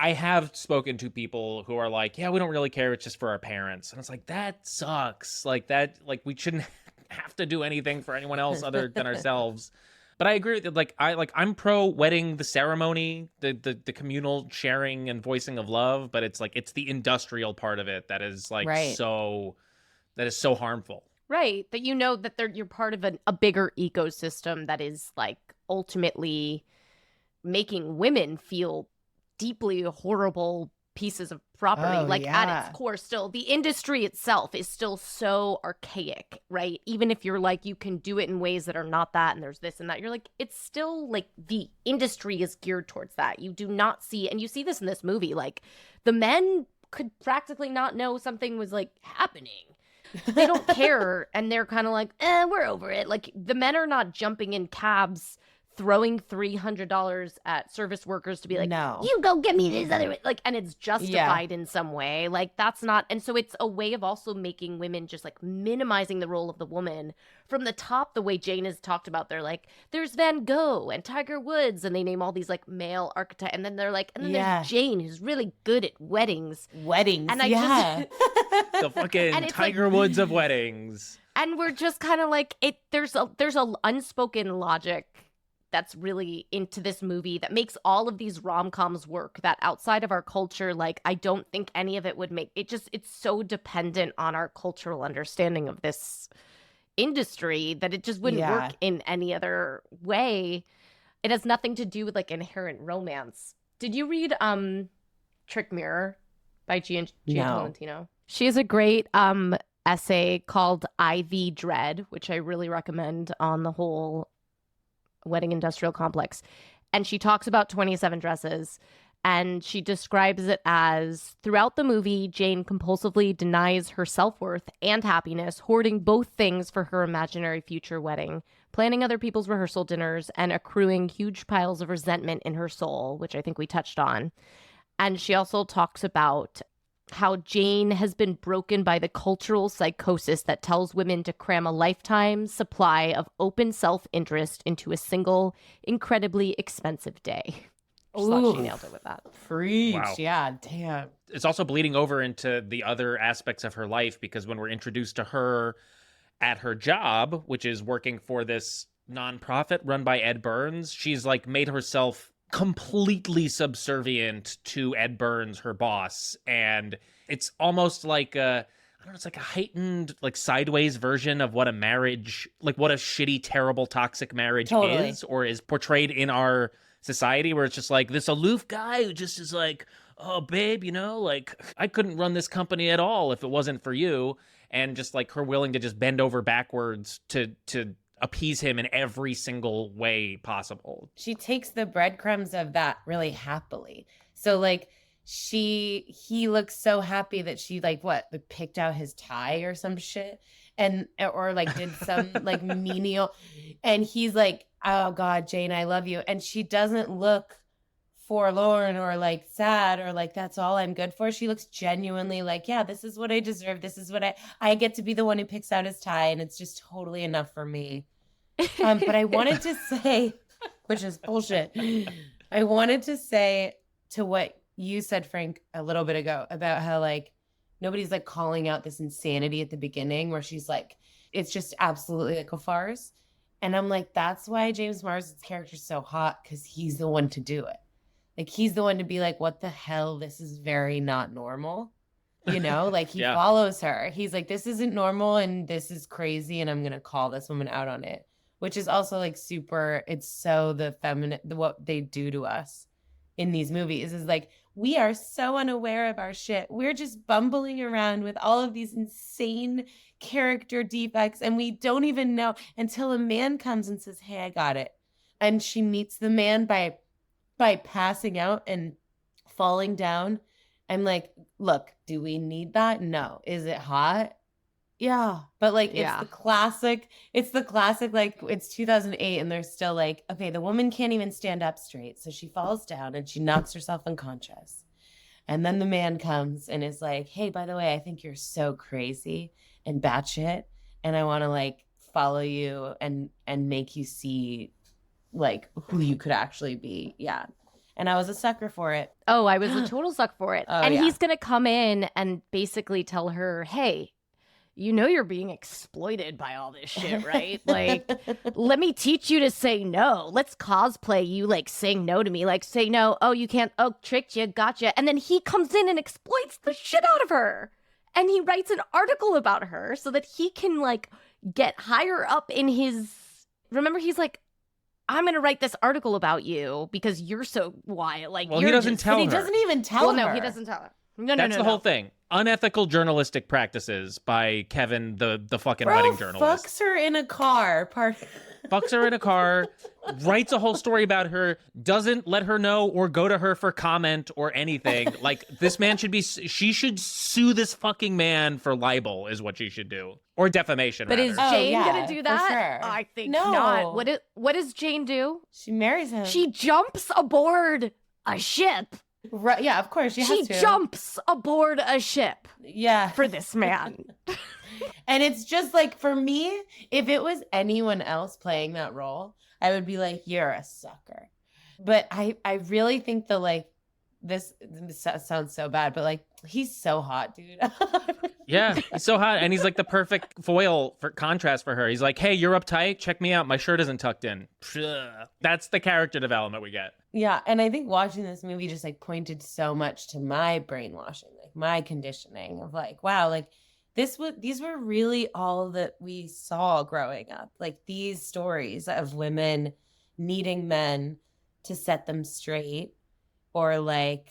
I have spoken to people who are like, yeah, we don't really care, it's just for our parents. And it's like, that sucks. Like, that, like, we shouldn't have to do anything for anyone else other than ourselves. But I agree that I'm pro wedding, the ceremony, the communal sharing and voicing of love, but it's like, it's the industrial part of it that is like so harmful. Right. That you know that you're part of a bigger ecosystem that is like ultimately making women feel deeply horrible pieces of property. At its core, still the industry itself is still so archaic, right? Even if you're like, you can do it in ways that are not that, and there's this and that, you're like, it's still like the industry is geared towards that. You do not see, and you see this in this movie, like the men could practically not know something was like happening. They don't care, and they're kind of like, we're over it. Like, the men are not jumping in cabs throwing $300 at service workers to be like, no, you go get me this other, like, and it's justified in some way. Like, that's not, and so it's a way of also making women just like minimizing the role of the woman from the top, the way Jane has talked about. They're like, there's Van Gogh and Tiger Woods, and they name all these like male archetypes, and then they're like, and then there's Jane, who's really good at weddings, and I just the fucking Tiger Woods of weddings, and we're just kind of like, there's a unspoken logic that's really into this movie that makes all of these rom-coms work, that outside of our culture, like, I don't think any of it would make it. Just, it's so dependent on our cultural understanding of this industry that it just wouldn't work in any other way. It has nothing to do with like inherent romance. Did you read Trick Mirror by Gia Tolentino? She has a great essay called IV Dread, which I really recommend, on the whole wedding industrial complex. And she talks about 27 dresses. And she describes it as throughout the movie, Jane compulsively denies her self-worth and happiness, hoarding both things for her imaginary future wedding, planning other people's rehearsal dinners, and accruing huge piles of resentment in her soul, which I think we touched on. And she also talks about how Jane has been broken by the cultural psychosis that tells women to cram a lifetime supply of open self-interest into a single, incredibly expensive day. Just thought she nailed it with that. Preach. Wow. Yeah, damn. It's also bleeding over into the other aspects of her life, because when we're introduced to her at her job, which is working for this nonprofit run by Ed Burns, she's like made herself completely subservient to Ed Burns, her boss. And it's almost like I don't know, it's like a heightened, like sideways version of what a marriage, like what a shitty, terrible, toxic marriage is, or is portrayed in our society, where it's just like this aloof guy who just is like, oh, babe, you know, like I couldn't run this company at all if it wasn't for you. And just like her willing to just bend over backwards to appease him in every single way possible. She takes the breadcrumbs of that really happily. So like he looks so happy that she like picked out his tie or some shit, and or like did some like menial, and he's like, oh God, Jane, I love you. And she doesn't look forlorn or like sad or like that's all I'm good for. She looks genuinely like, yeah, this is what I deserve. This is what I get to be the one who picks out his tie, and it's just totally enough for me. But I wanted to say, which is bullshit, I wanted to say to what you said, Frank, a little bit ago about how like nobody's like calling out this insanity at the beginning where she's like, it's just absolutely like a farce. And I'm like, that's why James Marsden's character is so hot, because he's the one to do it. Like, he's the one to be like, what the hell? This is very not normal. You know, like he follows her. He's like, this isn't normal and this is crazy, and I'm going to call this woman out on it, which is also like super, it's so the feminine, what they do to us in these movies is like, we are so unaware of our shit. We're just bumbling around with all of these insane character defects, and we don't even know until a man comes and says, hey, I got it. And she meets the man by passing out and falling down. I'm like, look, do we need that? No. Is it hot? Yeah. But like, it's the classic, like it's 2008 and they're still like, okay, the woman can't even stand up straight. So she falls down and she knocks herself unconscious. And then the man comes and is like, hey, by the way, I think you're so crazy and batshit, and I want to like follow you and make you see like who you could actually be. Yeah. And I was a sucker for it. Oh, I was a total sucker for it. And he's going to come in and basically tell her, hey, you know you're being exploited by all this shit, right? Like, let me teach you to say no. Let's cosplay you, like, saying no to me. Like, say no. Oh, you can't. Oh, tricked you. Gotcha. And then he comes in and exploits the shit out of her. And he writes an article about her so that he can, like, get higher up in his... Remember, he's like, I'm going to write this article about you because you're so wild. Like, well, he doesn't tell her. He doesn't even tell her. No, he doesn't tell her. No, That's the whole thing. Unethical journalistic practices by Kevin, the fucking wedding journalist. Fucks her in a car. Fucks her in a car, writes a whole story about her, doesn't let her know or go to her for comment or anything. Like, this man she should sue this fucking man for libel is what she should do. Or defamation, But rather. is Jane going to do that? Sure. I think No. not. What does Jane do? She marries him. She jumps aboard a ship. Right, yeah, of course. She Jumps aboard a ship. Yeah. For this man. And it's just like, for me, if it was anyone else playing that role, I would be like, you're a sucker. But I really think this sounds so bad, but like, he's so hot, dude. Yeah, he's so hot. And he's like the perfect foil for contrast for her. He's like, hey, you're uptight. Check me out. My shirt isn't tucked in. That's the character development we get. Yeah. And I think watching this movie just like pointed so much to my brainwashing, like my conditioning of like, wow, like these were really all that we saw growing up. Like these stories of women needing men to set them straight or like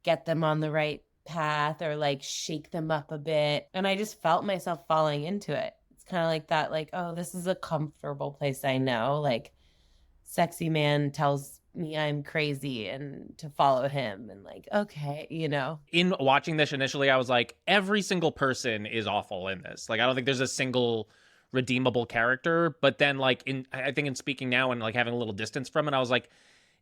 get them on the right path or like shake them up a bit. And I just felt myself falling into it. It's kind of like that, like, oh, this is a comfortable place I know. Like, sexy man tells me I'm crazy and to follow him and like, okay, you know. In watching this initially, I was like, every single person is awful in this. Like, I don't think there's a single redeemable character. But then, like, I think in speaking now and like having a little distance from it, I was like,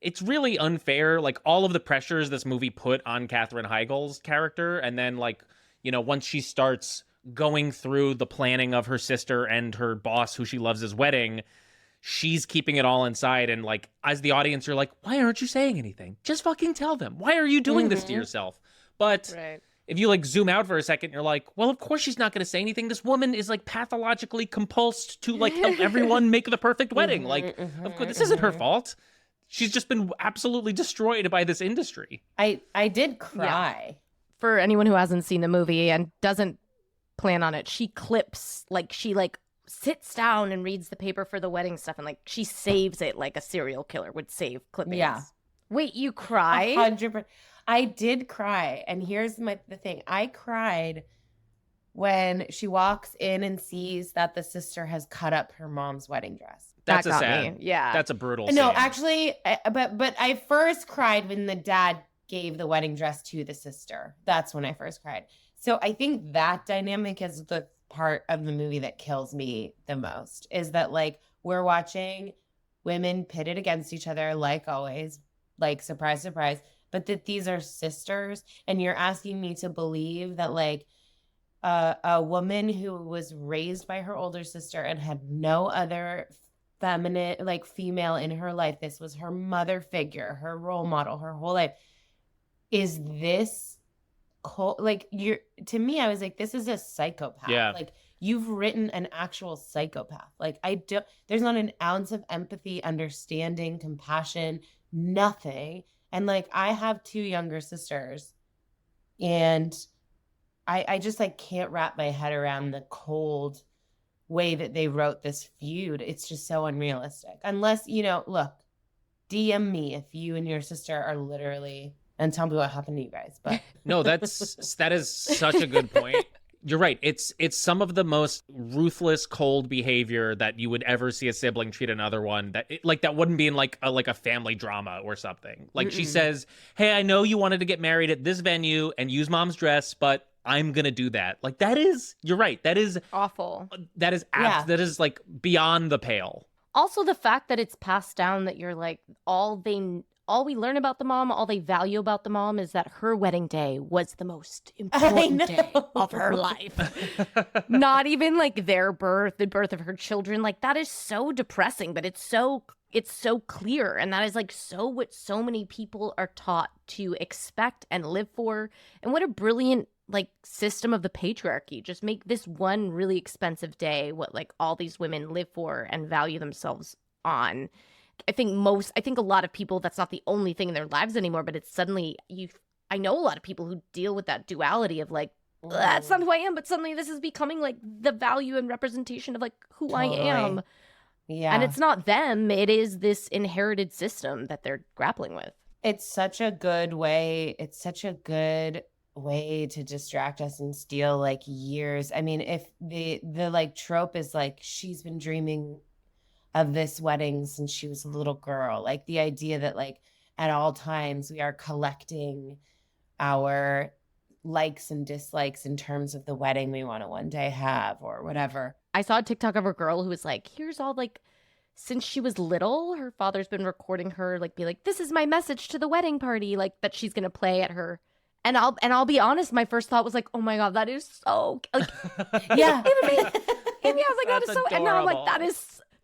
it's really unfair. Like, all of the pressures this movie put on Katherine Heigl's character, and then like, you know, once she starts going through the planning of her sister and her boss, who she loves' wedding, she's keeping it all inside. And like, as the audience, you're like, why aren't you saying anything? Just fucking tell them. Why are you doing this to yourself? But if you like zoom out for a second, you're like, well, of course she's not going to say anything. This woman is like pathologically compulsed to like help everyone make the perfect wedding. Like, of course, this isn't her fault. She's just been absolutely destroyed by this industry. I did cry. Yeah. For anyone who hasn't seen the movie and doesn't plan on it, she clips, like she like sits down and reads the paper for the wedding stuff, and like she saves it like a serial killer would save clippings. Yeah. Wait, you cried? 100%. I did cry. And here's the thing. I cried when she walks in and sees that the sister has cut up her mom's wedding dress. That's That a got sad. me. Yeah. That's a brutal No, scene. actually, but I first cried when the dad gave the wedding dress to the sister. That's when I first cried. So I think that dynamic is the part of the movie that kills me the most, is that like we're watching women pitted against each other, like always, like surprise, surprise, but that these are sisters, and you're asking me to believe that like a woman who was raised by her older sister and had no other feminine, like female in her life, this was her mother figure, her role model, her whole life, is this cold? Like, you're, to me, I was like, this is a psychopath. Yeah. Like, you've written an actual psychopath. Like, there's not an ounce of empathy, understanding, compassion, nothing. And like, I have two younger sisters, and I just like can't wrap my head around the cold way that they wrote this feud. It's just so unrealistic. Unless, you know, look, DM me if you and your sister are literally, and tell me what happened to you guys. But No, that is such a good point. You're right. It's some of the most ruthless, cold behavior that you would ever see a sibling treat another one. That wouldn't be in like a family drama or something. Like, she says, "Hey, I know you wanted to get married at this venue and use mom's dress, but I'm gonna do that." Like, that is, you're right. That is Awful. that is Yeah. that is like beyond the pale. Also, the fact that it's passed down, that you're like, all we learn about the mom, all they value about the mom is that her wedding day was the most important day of her life. Not even like their birth, the birth of her children. Like, that is so depressing, but it's so clear. And that is like what so many people are taught to expect and live for. And what a brilliant like system of the patriarchy. Just make this one really expensive day what like all these women live for and value themselves on. I think a lot of people, that's not the only thing in their lives anymore, but it's suddenly I know a lot of people who deal with that duality of like, that's not who I am, but suddenly this is becoming like the value and representation of like who Totally. I am. yeah. And it's not them, it is this inherited system that they're grappling with. It's such a good way. It's such a good way to distract us and steal like years. I mean, if the like trope is like, she's been dreaming of this wedding since she was a little girl, like the idea that like at all times we are collecting our likes and dislikes in terms of the wedding we want to one day have or whatever. I saw a TikTok of a girl who was like, here's all like, since she was little, her father's been recording her like be like, this is my message to the wedding party, like that she's gonna play at her. And I'll be honest, my first thought was like, oh my God, that is so like Yeah. even me, I was like, that is That's so, and now I'm like, adorable.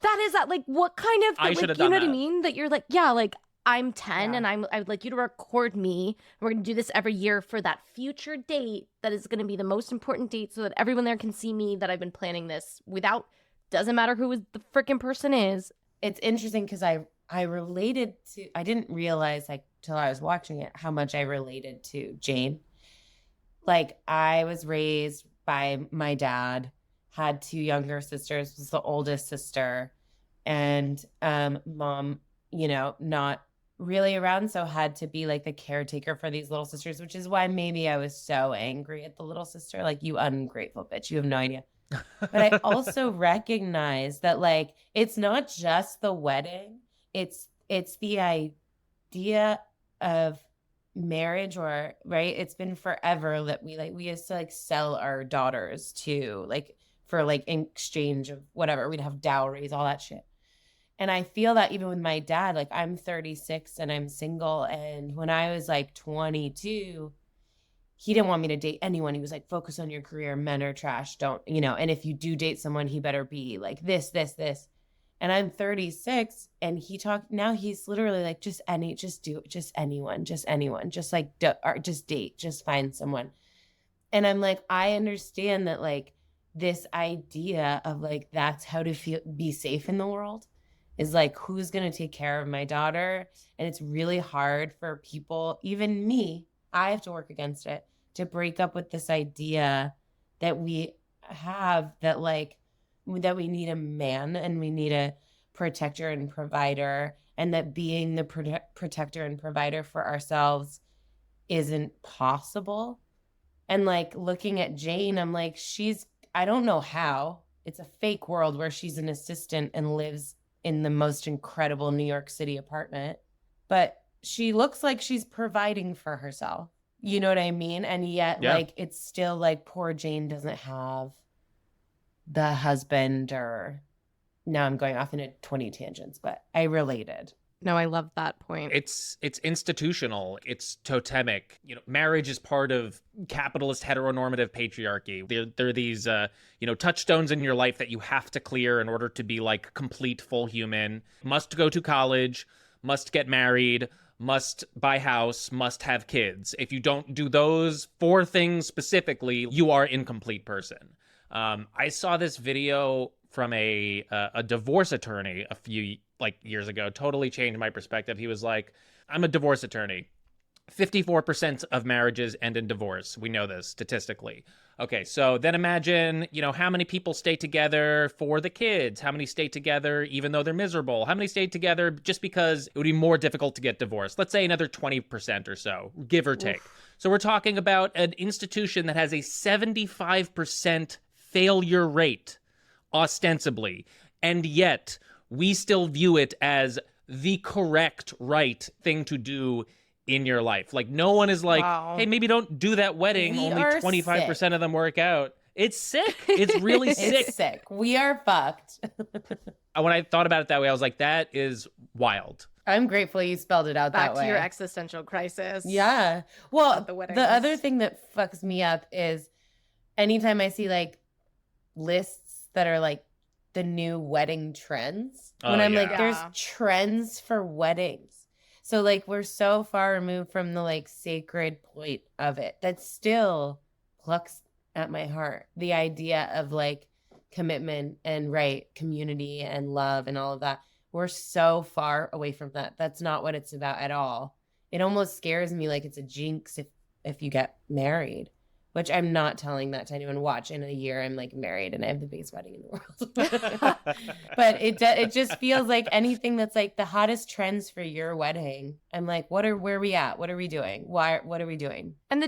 that is like what kind of I like, should have you know done what I that. mean? That you're like, yeah, like I'm 10 Yeah. and I would like you to record me. We're gonna do this every year for that future date that is gonna be the most important date, so that everyone there can see me that I've been planning this without, doesn't matter who the freaking person is. It's interesting because I related to, I didn't realize like till I was watching it how much I related to Jane. Like, I was raised by my dad, had two younger sisters, was the oldest sister, and mom, you know, not really around, so had to be like the caretaker for these little sisters, which is why maybe I was so angry at the little sister, like, you ungrateful bitch, you have no idea. But I also recognize that like it's not just the wedding, It's the idea of marriage, or right, it's been forever that we used to like sell our daughters to like for like in exchange of whatever, we'd have dowries, all that shit. And I feel that even with my dad, like I'm 36 and I'm single, and when I was like 22, he didn't want me to date anyone. He was like, focus on your career, men are trash, don't, and if you do date someone, he better be like this, this, this. And I'm 36, and now he's literally like, just anyone, just like, or just date, just find someone. And I'm like, I understand that, like, this idea of like, that's how to be safe in the world is like, who's going to take care of my daughter? And it's really hard for people, even me, I have to work against it, to break up with this idea that we have that like, that we need a man and we need a protector and provider, and that being the protector and provider for ourselves isn't possible. And like looking at Jane, I'm like, I don't know how. It's a fake world where she's an assistant and lives in the most incredible New York City apartment, but she looks like she's providing for herself. You know what I mean? And yet, like, it's still like poor Jane doesn't have the husband, or now I'm going off into 20 tangents, but I related. No, I love that point. It's institutional. It's totemic. Marriage is part of capitalist heteronormative patriarchy. There are these, touchstones in your life that you have to clear in order to be like complete full human. Must go to college, must get married, must buy house, must have kids. If you don't do those 4 things specifically, you are an incomplete person. I saw this video from a divorce attorney a few years ago. Totally changed my perspective. He was like, I'm a divorce attorney. 54% of marriages end in divorce. We know this statistically. Okay, so then imagine, how many people stay together for the kids? How many stay together even though they're miserable? How many stay together just because it would be more difficult to get divorced? Let's say another 20% or so, give or take. Oof. So we're talking about an institution that has a 75% failure rate, ostensibly, and yet we still view it as the correct, right thing to do in your life. Like, no one is like, wow, hey, maybe don't do that wedding. Only 25% of them work out. It's sick. It's really sick. It's sick. We are fucked. When I thought about it that way, I was like, that is wild. I'm grateful you spelled it out that way. Back to your existential crisis. Yeah. Well, the other thing that fucks me up is anytime I see like lists that are like the new wedding trends, when I'm like, there's trends for weddings. So like, we're so far removed from the like sacred point of it that still plucks at my heart. The idea of like commitment and community and love and all of that. We're so far away from that. That's not what it's about at all. It almost scares me like it's a jinx if you get married, which I'm not telling that to anyone. Watch, in a year I'm like married and I have the biggest wedding in the world. But it just feels like anything that's like the hottest trends for your wedding. I'm like, where are we at? What are we doing? What are we doing? And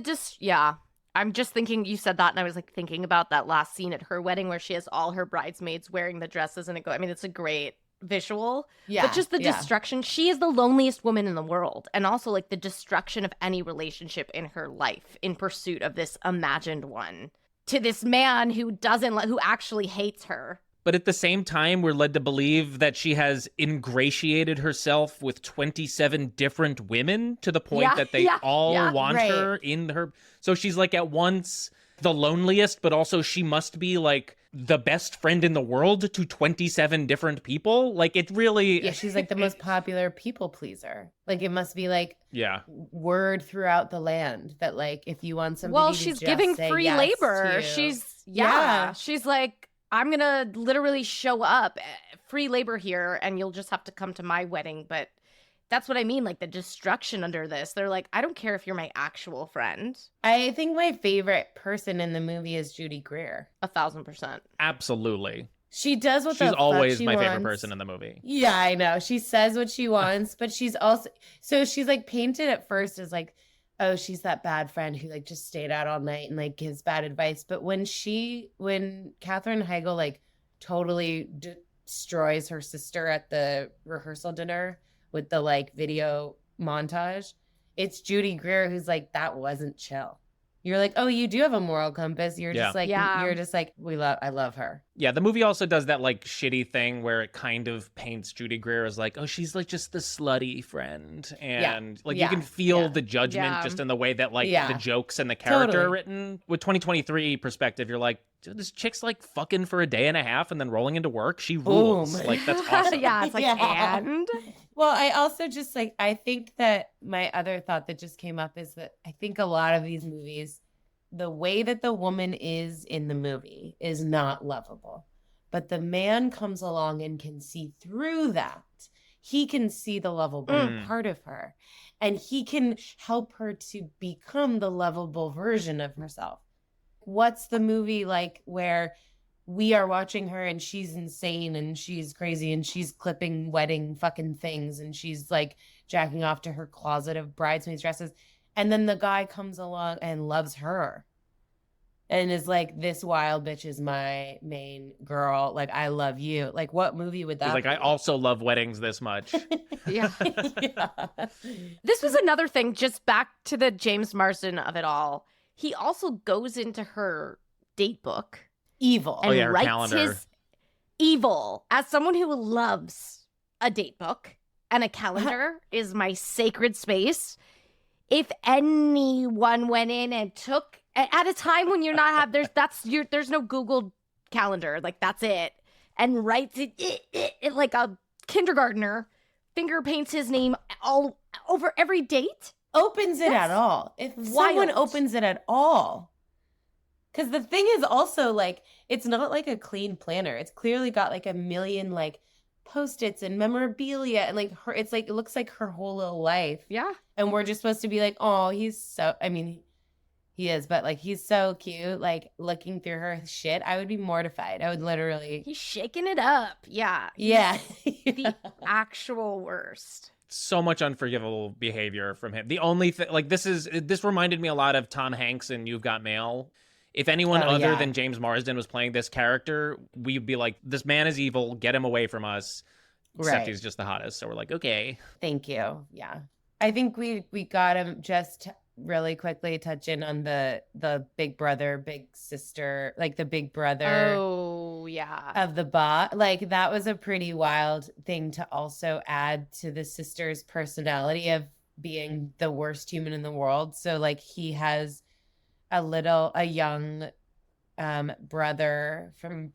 I'm just thinking, you said that and I was like thinking about that last scene at her wedding where she has all her bridesmaids wearing the dresses and it's a great visual, but just the destruction. She is the loneliest woman in the world, and also like the destruction of any relationship in her life in pursuit of this imagined one to this man who actually hates her. But at the same time, we're led to believe that she has ingratiated herself with 27 different women to the point that they all want her in her. So she's like at once the loneliest, but also she must be like the best friend in the world to 27 different people. Like, it really... Yeah, she's like the most popular people pleaser. Like, it must be like word throughout the land that like, if you want somebody to she's just giving say free yes labor. To... She's like, I'm gonna literally show up, free labor here, and you'll just have to come to my wedding. But that's what I mean, like the destruction under this. They're like, I don't care if you're my actual friend. I think my favorite person in the movie is Judy Greer. 1,000%. Absolutely. She does what she's always she my wants. favorite person in the movie. Yeah, I know. She says what she wants, but she's also... So she's like painted at first as like, oh, she's that bad friend who like just stayed out all night and like gives bad advice. But when Katherine Heigl like totally destroys her sister at the rehearsal dinner with the like video montage. It's Judy Greer who's like, that wasn't chill. You're like, oh, you do have a moral compass. You're Yeah. just like, Yeah. you're just like, I love her. Yeah, the movie also does that like shitty thing where it kind of paints Judy Greer as like, oh, she's like just the slutty friend. And like you can feel the judgment Yeah. just in the way that like Yeah. the jokes and the character are Totally. written. With 2023 perspective, you're like, dude, this chick's like fucking for a day and a half and then rolling into work. She rules. Boom. Like that's awesome. Yeah, it's like, Yeah. and Well, I also just like, I think that my other thought that just came up is that I think a lot of these movies, the way that the woman is in the movie is not lovable. But the man comes along and can see through that. He can see the lovable part of her. And he can help her to become the lovable version of herself. What's the movie like where we are watching her and she's insane and she's crazy and she's clipping wedding fucking things and she's like jacking off to her closet of bridesmaids dresses. And then the guy comes along and loves her and is like, this wild bitch is my main girl. Like, I love you. Like, what movie would that He's like, be? I also love weddings this much. yeah. Yeah. This was another thing, just back to the James Marsden of it all. He also goes into her date book Evil. and yeah, her writes calendar. his evil. As someone who loves a date book and a calendar is my sacred space, if anyone went in and took at a time when you're not have there's no Google calendar, like that's it, and writes it like a kindergartner, finger paints his name all over every date. Opens it That's at all. If someone wild. opens it at all. Because the thing is also like, it's not like a clean planner. It's clearly got like a million like Post-its and memorabilia and like her, it's like, it looks like her whole little life. Yeah. And we're just supposed to be like, oh, he's so, I mean, he is, but like, he's so cute. Like looking through her shit, I would be mortified. I would literally. He's shaking it up. Yeah. Yeah. The actual worst. So much unforgivable behavior from him. The only thing, like this reminded me a lot of Tom Hanks in You've Got Mail. If anyone other than James Marsden was playing this character, we'd be like, this man is evil, get him away from us. Except Right. he's just the hottest. So we're like, okay. Thank you. Yeah. I think we got him just really quickly touch in on the big brother, big sister, like the big brother Oh, yeah. of the bot. Like that was a pretty wild thing to also add to the sister's personality of being the worst human in the world. So like he has a young brother from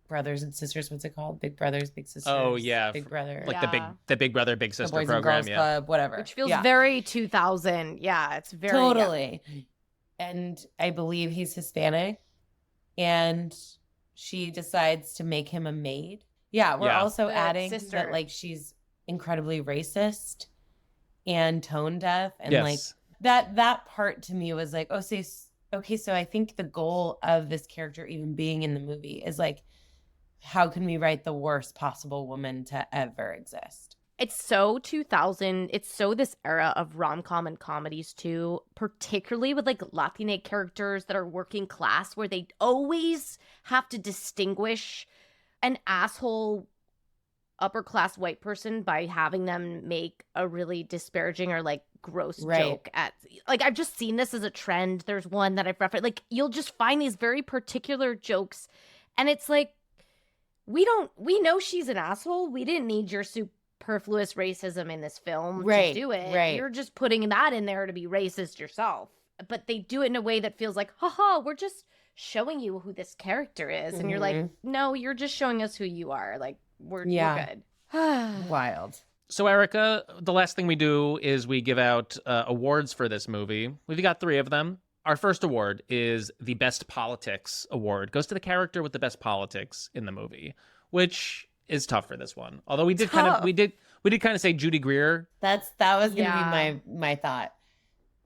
brothers and sisters. What's it called? Big brothers, big sisters. Oh, yeah. Big brother. Like Yeah. the Big Brother, Big the Sister Boys and program. Girls Yeah. Club, whatever. Which feels Yeah. very 2000. Yeah, it's very Totally. And I believe he's Hispanic. And she decides to make him a maid. Yeah, we're Yeah. also The adding sister. that like she's incredibly racist and tone deaf. And Yes. like that part to me was like, oh, so okay, so I think the goal of this character even being in the movie is like, how can we write the worst possible woman to ever exist? It's so 2000. It's so this era of rom-com and comedies too, particularly with like Latina characters that are working class, where they always have to distinguish an asshole upper class white person by having them make a really disparaging or like gross Right. joke at, like, I've just seen this as a trend. There's one that I've referenced, like you'll just find these very particular jokes and it's like, we know she's an asshole. We didn't need your superfluous racism in this film Right, to do it. right. You're just putting that in there to be racist yourself. But they do it in a way that feels like, haha, we're just showing you who this character is. And you're like, Mhm. no, you're just showing us who you are. Like, we're Yeah. good. Wild. So, Erica, the last thing we do is we give out awards for this movie. We've got 3 of them. Our first award is the Best Politics Award. Goes to the character with the best politics in the movie, which is tough for this one. Although we did kind of say Judy Greer. That was gonna Yeah. be my thought.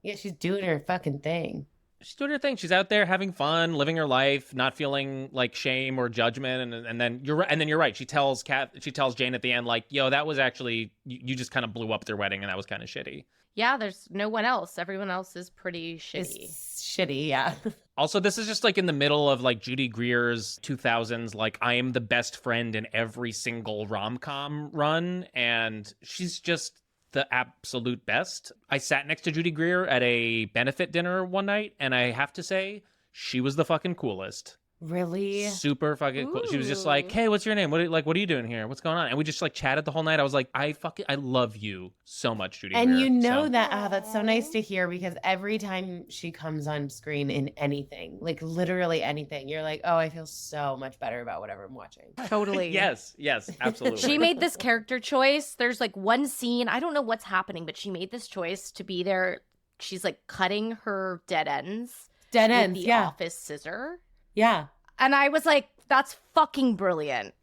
Yeah, she's doing her fucking thing. She's doing her thing. She's out there having fun, living her life, not feeling like shame or judgment. And then you're right. She tells Jane at the end, like, yo, that was actually, you just kind of blew up their wedding and that was kind of shitty. Yeah, there's no one else. Everyone else is pretty shitty. It's shitty, yeah. Also, this is just like in the middle of like Judy Greer's 2000s, like I am the best friend in every single rom-com run, and she's just the absolute best. I sat next to Judy Greer at a benefit dinner one night, and I have to say, she was the fucking coolest. Really? Super fucking cool. She was just like, Ooh. "Hey, what's your name? What are you doing here? What's going on?" And we just like chatted the whole night. I was like, I love you so much, Judy And Greer. you know So- that that's so nice to hear, because every time she comes on screen in anything, like literally anything, you're like, oh, I feel so much better about whatever I'm watching. Totally. Yes, absolutely. She made this character choice. There's like one scene, I don't know what's happening, but she made this choice to be there. She's like cutting her dead ends Dead with ends, the yeah. office scissor. Yeah. And I was like, that's fucking brilliant.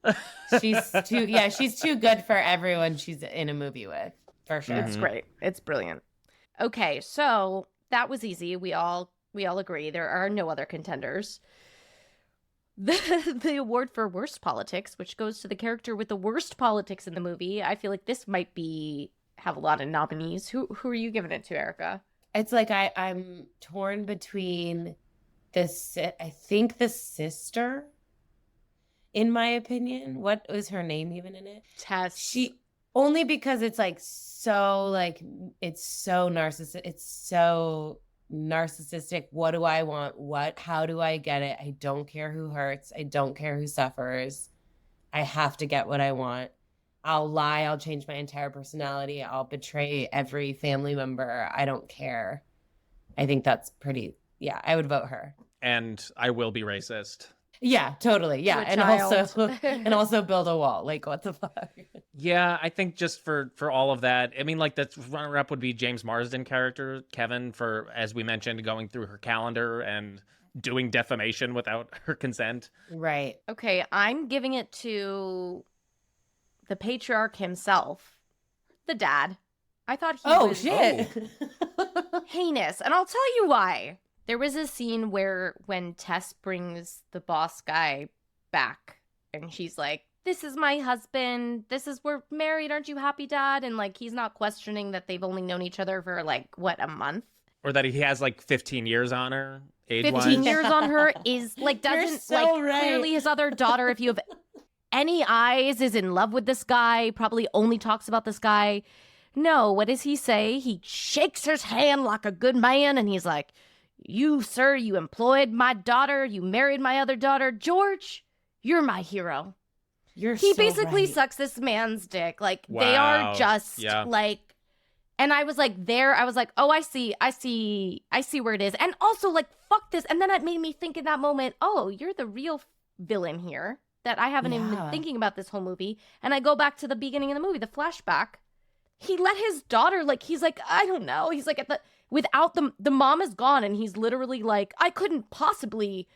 She's too good for everyone she's in a movie with, for sure. It's great. It's brilliant. Okay, so that was easy. We all agree there are no other contenders. The award for worst politics, which goes to the character with the worst politics in the movie. I feel like this might have a lot of nominees. Who are you giving it to, Erica? It's like I'm torn between I think the sister, in my opinion. What was her name even in it? Tess. Only because it's like so like it's so narcissistic. What do I want? How do I get it? I don't care who hurts. I don't care who suffers. I have to get what I want. I'll lie. I'll change my entire personality. I'll betray every family member. I don't care. I think that's pretty. Yeah, I would vote her. And I will be racist. Yeah, totally. Yeah, To a and child. also build a wall. Like, what the fuck? Yeah, I think just for all of that, I mean, like the runner-up would be James Marsden character, Kevin, for, as we mentioned, going through her calendar and doing defamation without her consent. Right. Okay, I'm giving it to the patriarch himself, the dad. I thought he was shit. heinous, and I'll tell you why. There was a scene where when Tess brings the boss guy back, and she's like, "This is my husband. We're married. Aren't you happy, Dad?" And like, he's not questioning that they've only known each other for like a month. Or that he has like 15 years on her, age-wise. 15 years on her is like You're doesn't so like right. clearly his other daughter, if you have any eyes, is in love with this guy, probably only talks about this guy. No, what does he say? He shakes his hand like a good man, and he's like, "You, sir, you employed my daughter, you married my other daughter. George, you're my hero." He basically sucks this man's dick. Like, they are Wow. just Yeah. like, and I was like, oh, I see where it is. And also, like, fuck this. And then it made me think in that moment, oh, you're the real villain here, that I haven't even been Yeah. thinking about this whole movie. And I go back to the beginning of the movie, the flashback. He let his daughter, like, he's like, I don't know. He's like, without the mom is gone, and he's literally like, I couldn't possibly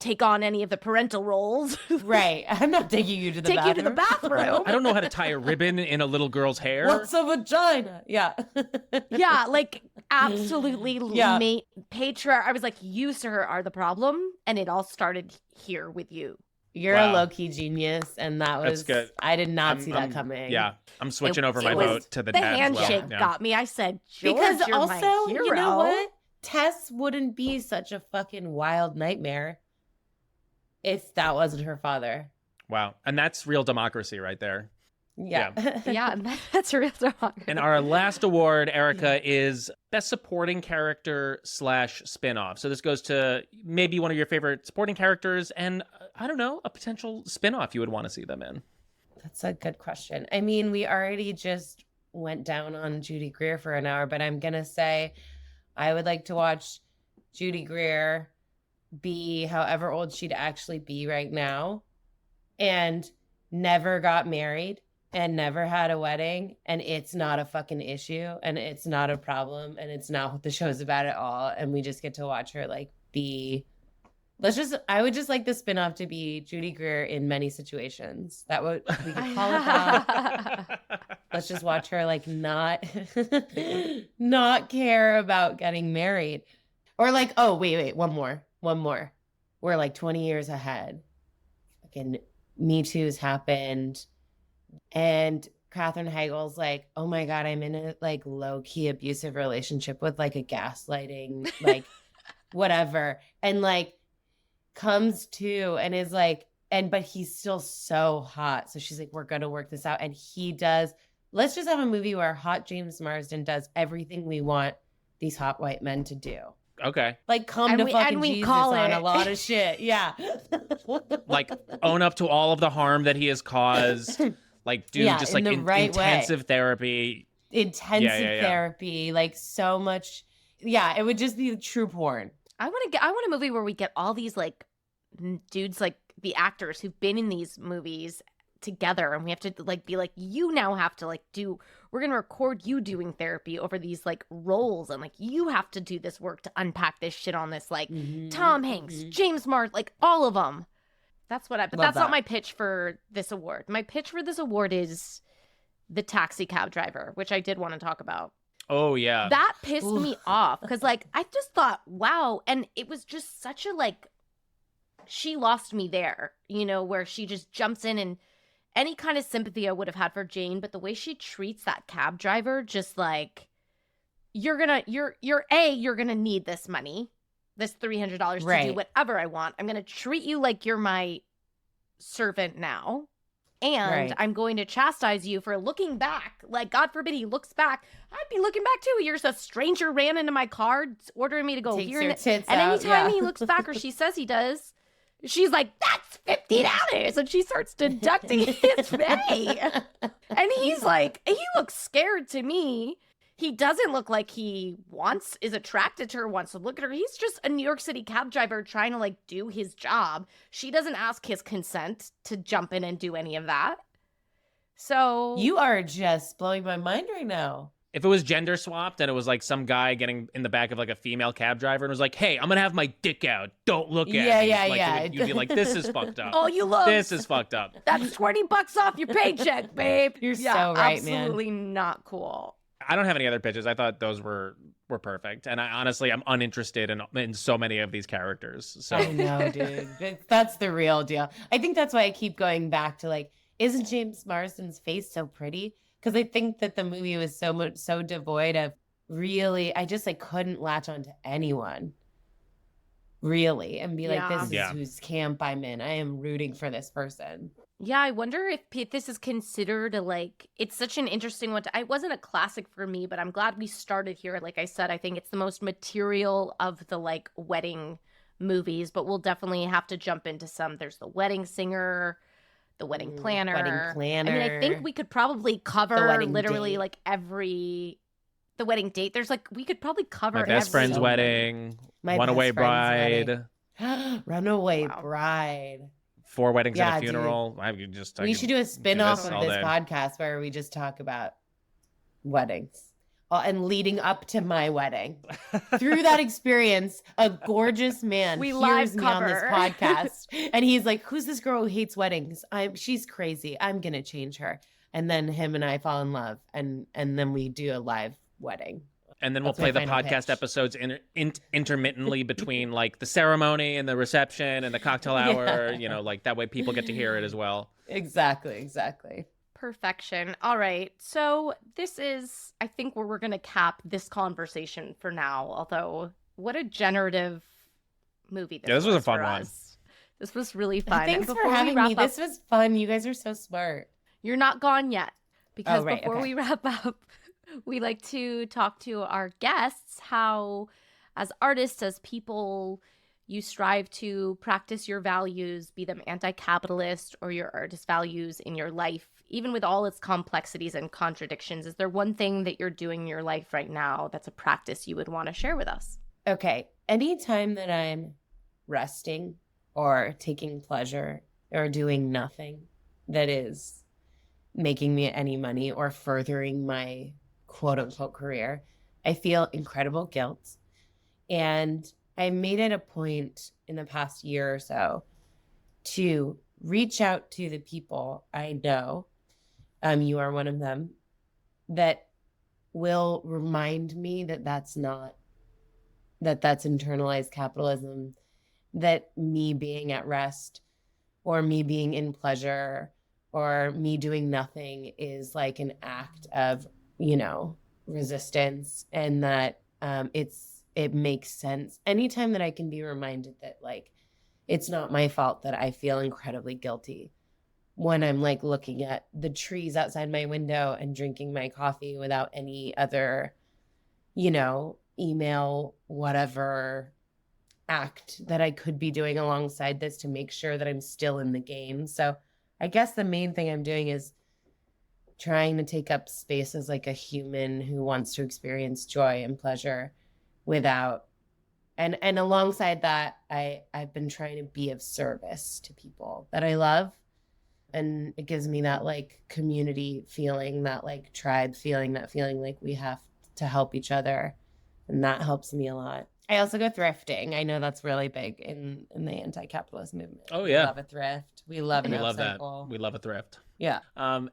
take on any of the parental roles. Right. I'm not taking you to the Take bathroom. you to the bathroom. I don't know how to tie a ribbon in a little girl's hair. What's a vagina? Yeah. Yeah, like absolutely Yeah. patriarch. I was like, you, sir, are the problem, and it all started here with you. You're Wow. a low-key genius, and that That's was good. I did not see that I'm- coming. Yeah, I'm switching over It my was vote to the The dad as well. handshake Yeah. got me. I said, George, Because you're also, my hero. you know what? Tess wouldn't be such a fucking wild nightmare if that wasn't her father. Wow, and that's real democracy right there. Yeah. Yeah, that's a real talk. And our last award, Erica, is Best Supporting Character / Spinoff. So this goes to maybe one of your favorite supporting characters and, I don't know, a potential spinoff you would want to see them in. That's a good question. I mean, we already just went down on Judy Greer for an hour, but I'm going to say I would like to watch Judy Greer be however old she'd actually be right now and never got married and never had a wedding, and it's not a fucking issue, and it's not a problem, and it's not what the show's about at all, and we just get to watch her like be I would just like the spinoff to be Judy Greer in many situations. That would we could call it that. Let's just watch her like not care about getting married. Or like, oh wait, one more. We're like 20 years ahead. Fucking Me Too's happened. And Katherine Heigl's like, oh my God, I'm in a like low-key abusive relationship with like a gaslighting, like whatever, and like comes to and is like, but he's still so hot. So she's like, we're going to work this out. And he does. Let's just have a movie where hot James Marsden does everything we want these hot white men to do. Okay. Like come And to we fucking Jesus call on it. a lot of shit. Yeah. Like own up to all of the harm that he has caused. Like do Yeah, just in like the right way. intensive therapy. Intensive Yeah. therapy, like so much. Yeah, it would just be true porn. I want a movie where we get all these like dudes, like the actors who've been in these movies together, and we have to like be like, you now have to like we're gonna record you doing therapy over these like roles, and like you have to do this work to unpack this shit on this, like Tom Hanks, James Marsden, like all of them. That's what but that's not my pitch for this award. My pitch for this award is the taxi cab driver, which I did want to talk about. Oh yeah. That pissed me off because like I just thought, wow, and it was just such a like, she lost me there, you know, where she just jumps in, and any kind of sympathy I would have had for Jane, but the way she treats that cab driver, just like, you're gonna need this money, this $300 to do whatever I want. I'm gonna treat you like you're my servant now. And I'm going to chastise you for looking back. Like, God forbid he looks back. I'd be looking back too. You're just a stranger ran into my car ordering me to go here. And anytime he looks back, or she says he does, she's like, that's $50. And she starts deducting his pay. And he's like, he looks scared to me. He doesn't look like he is attracted to her, wants to look at her. He's just a New York City cab driver trying to like do his job. She doesn't ask his consent to jump in and do any of that. So you are just blowing my mind right now. If it was gender swapped and it was like some guy getting in the back of like a female cab driver and was like, hey, I'm going to have my dick out. Don't look at me. Like, you'd be like, this is fucked up. Oh, you love this is fucked up. That's $20 off your paycheck, babe. You're so right, absolutely man. Absolutely not cool. I don't have any other pitches. I thought those were perfect. And I honestly, I'm uninterested in so many of these characters. So I know, dude. That's the real deal. I think that's why I keep going back to like, isn't James Marsden's face so pretty? Because I think that the movie was so devoid of really, I just like couldn't latch onto anyone really and be like, this is whose camp I'm in. I am rooting for this person. Yeah, I wonder if this is considered it's such an interesting one. It wasn't a classic for me, but I'm glad we started here. Like I said, I think it's the most material of the like wedding movies, but we'll definitely have to jump into some. There's The Wedding Singer, The Wedding Planner. Wedding Planner. I mean, I think we could probably cover literally date. like The Wedding Date. There's like, we could probably cover My Best Friend's Wedding, Runaway Bride. Runaway Bride. 4 Weddings and a Funeral. We should do a spin-off of this podcast where we just talk about weddings. And leading up to my wedding. Through that experience, a gorgeous man hears me on this podcast. And he's like, who's this girl who hates weddings? She's crazy. I'm going to change her. And then him and I fall in love. And then we do a live wedding. And then we'll play the podcast episodes intermittently between like the ceremony and the reception and the cocktail hour, you know, like that way people get to hear it as well. Exactly. Perfection. All right. So this is, I think, where we're going to cap this conversation for now. Although, what a generative movie this was a fun one. Us. This was really fun. Thanks for having me. This was fun. You guys are so smart. You're not gone yet. Because before we wrap up, we like to talk to our guests how, as artists, as people, you strive to practice your values, be them anti-capitalist or your artist values in your life, even with all its complexities and contradictions. Is there one thing that you're doing in your life right now that's a practice you would want to share with us? Okay. Anytime that I'm resting or taking pleasure or doing nothing that is making me any money or furthering my quote unquote career, I feel incredible guilt. And I made it a point in the past year or so to reach out to the people I know, you are one of them, that will remind me that that's internalized capitalism, that me being at rest or me being in pleasure or me doing nothing is like an act of, resistance, and that it's it makes sense. Anytime that I can be reminded that like it's not my fault that I feel incredibly guilty when I'm like looking at the trees outside my window and drinking my coffee without any other, email, whatever act that I could be doing alongside this to make sure that I'm still in the game. So I guess the main thing I'm doing is trying to take up space as like a human who wants to experience joy and pleasure without and alongside that I've been trying to be of service to people that I love, and it gives me that like community feeling, that like tribe feeling, that feeling like we have to help each other, and that helps me a lot. I also go thrifting. I know that's really big in the anti-capitalist movement. Oh, yeah. We love a thrift. We love an We love that. upcycle. We love a thrift. Yeah.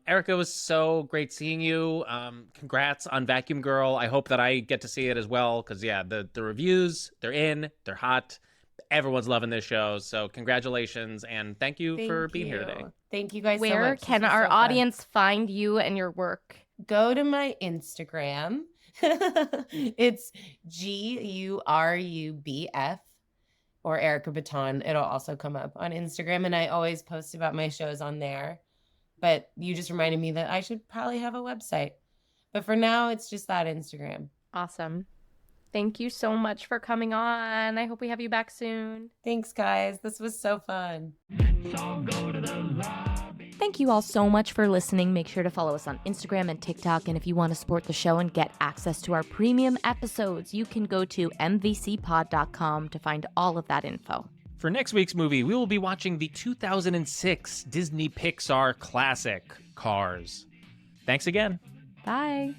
Erica, it was so great seeing you. Congrats on Vacuum Girl. I hope that I get to see it as well, because yeah, the reviews, they're hot. Everyone's loving this show. So congratulations, and thank you for being here today. Thank you guys so Where much. can our audience find you and your work? Go to my Instagram. It's GURUBF or Erica Bitton. It'll also come up on Instagram, and I always post about my shows on there. But you just reminded me that I should probably have a website. But for now, it's just that Instagram. Awesome. Thank you so much for coming on. I hope we have you back soon. Thanks, guys. This was so fun. Let's all go to the lobby. Thank you all so much for listening. Make sure to follow us on Instagram and TikTok. And if you want to support the show and get access to our premium episodes, you can go to mvcpod.com to find all of that info. For next week's movie, we will be watching the 2006 Disney Pixar classic, Cars. Thanks again. Bye.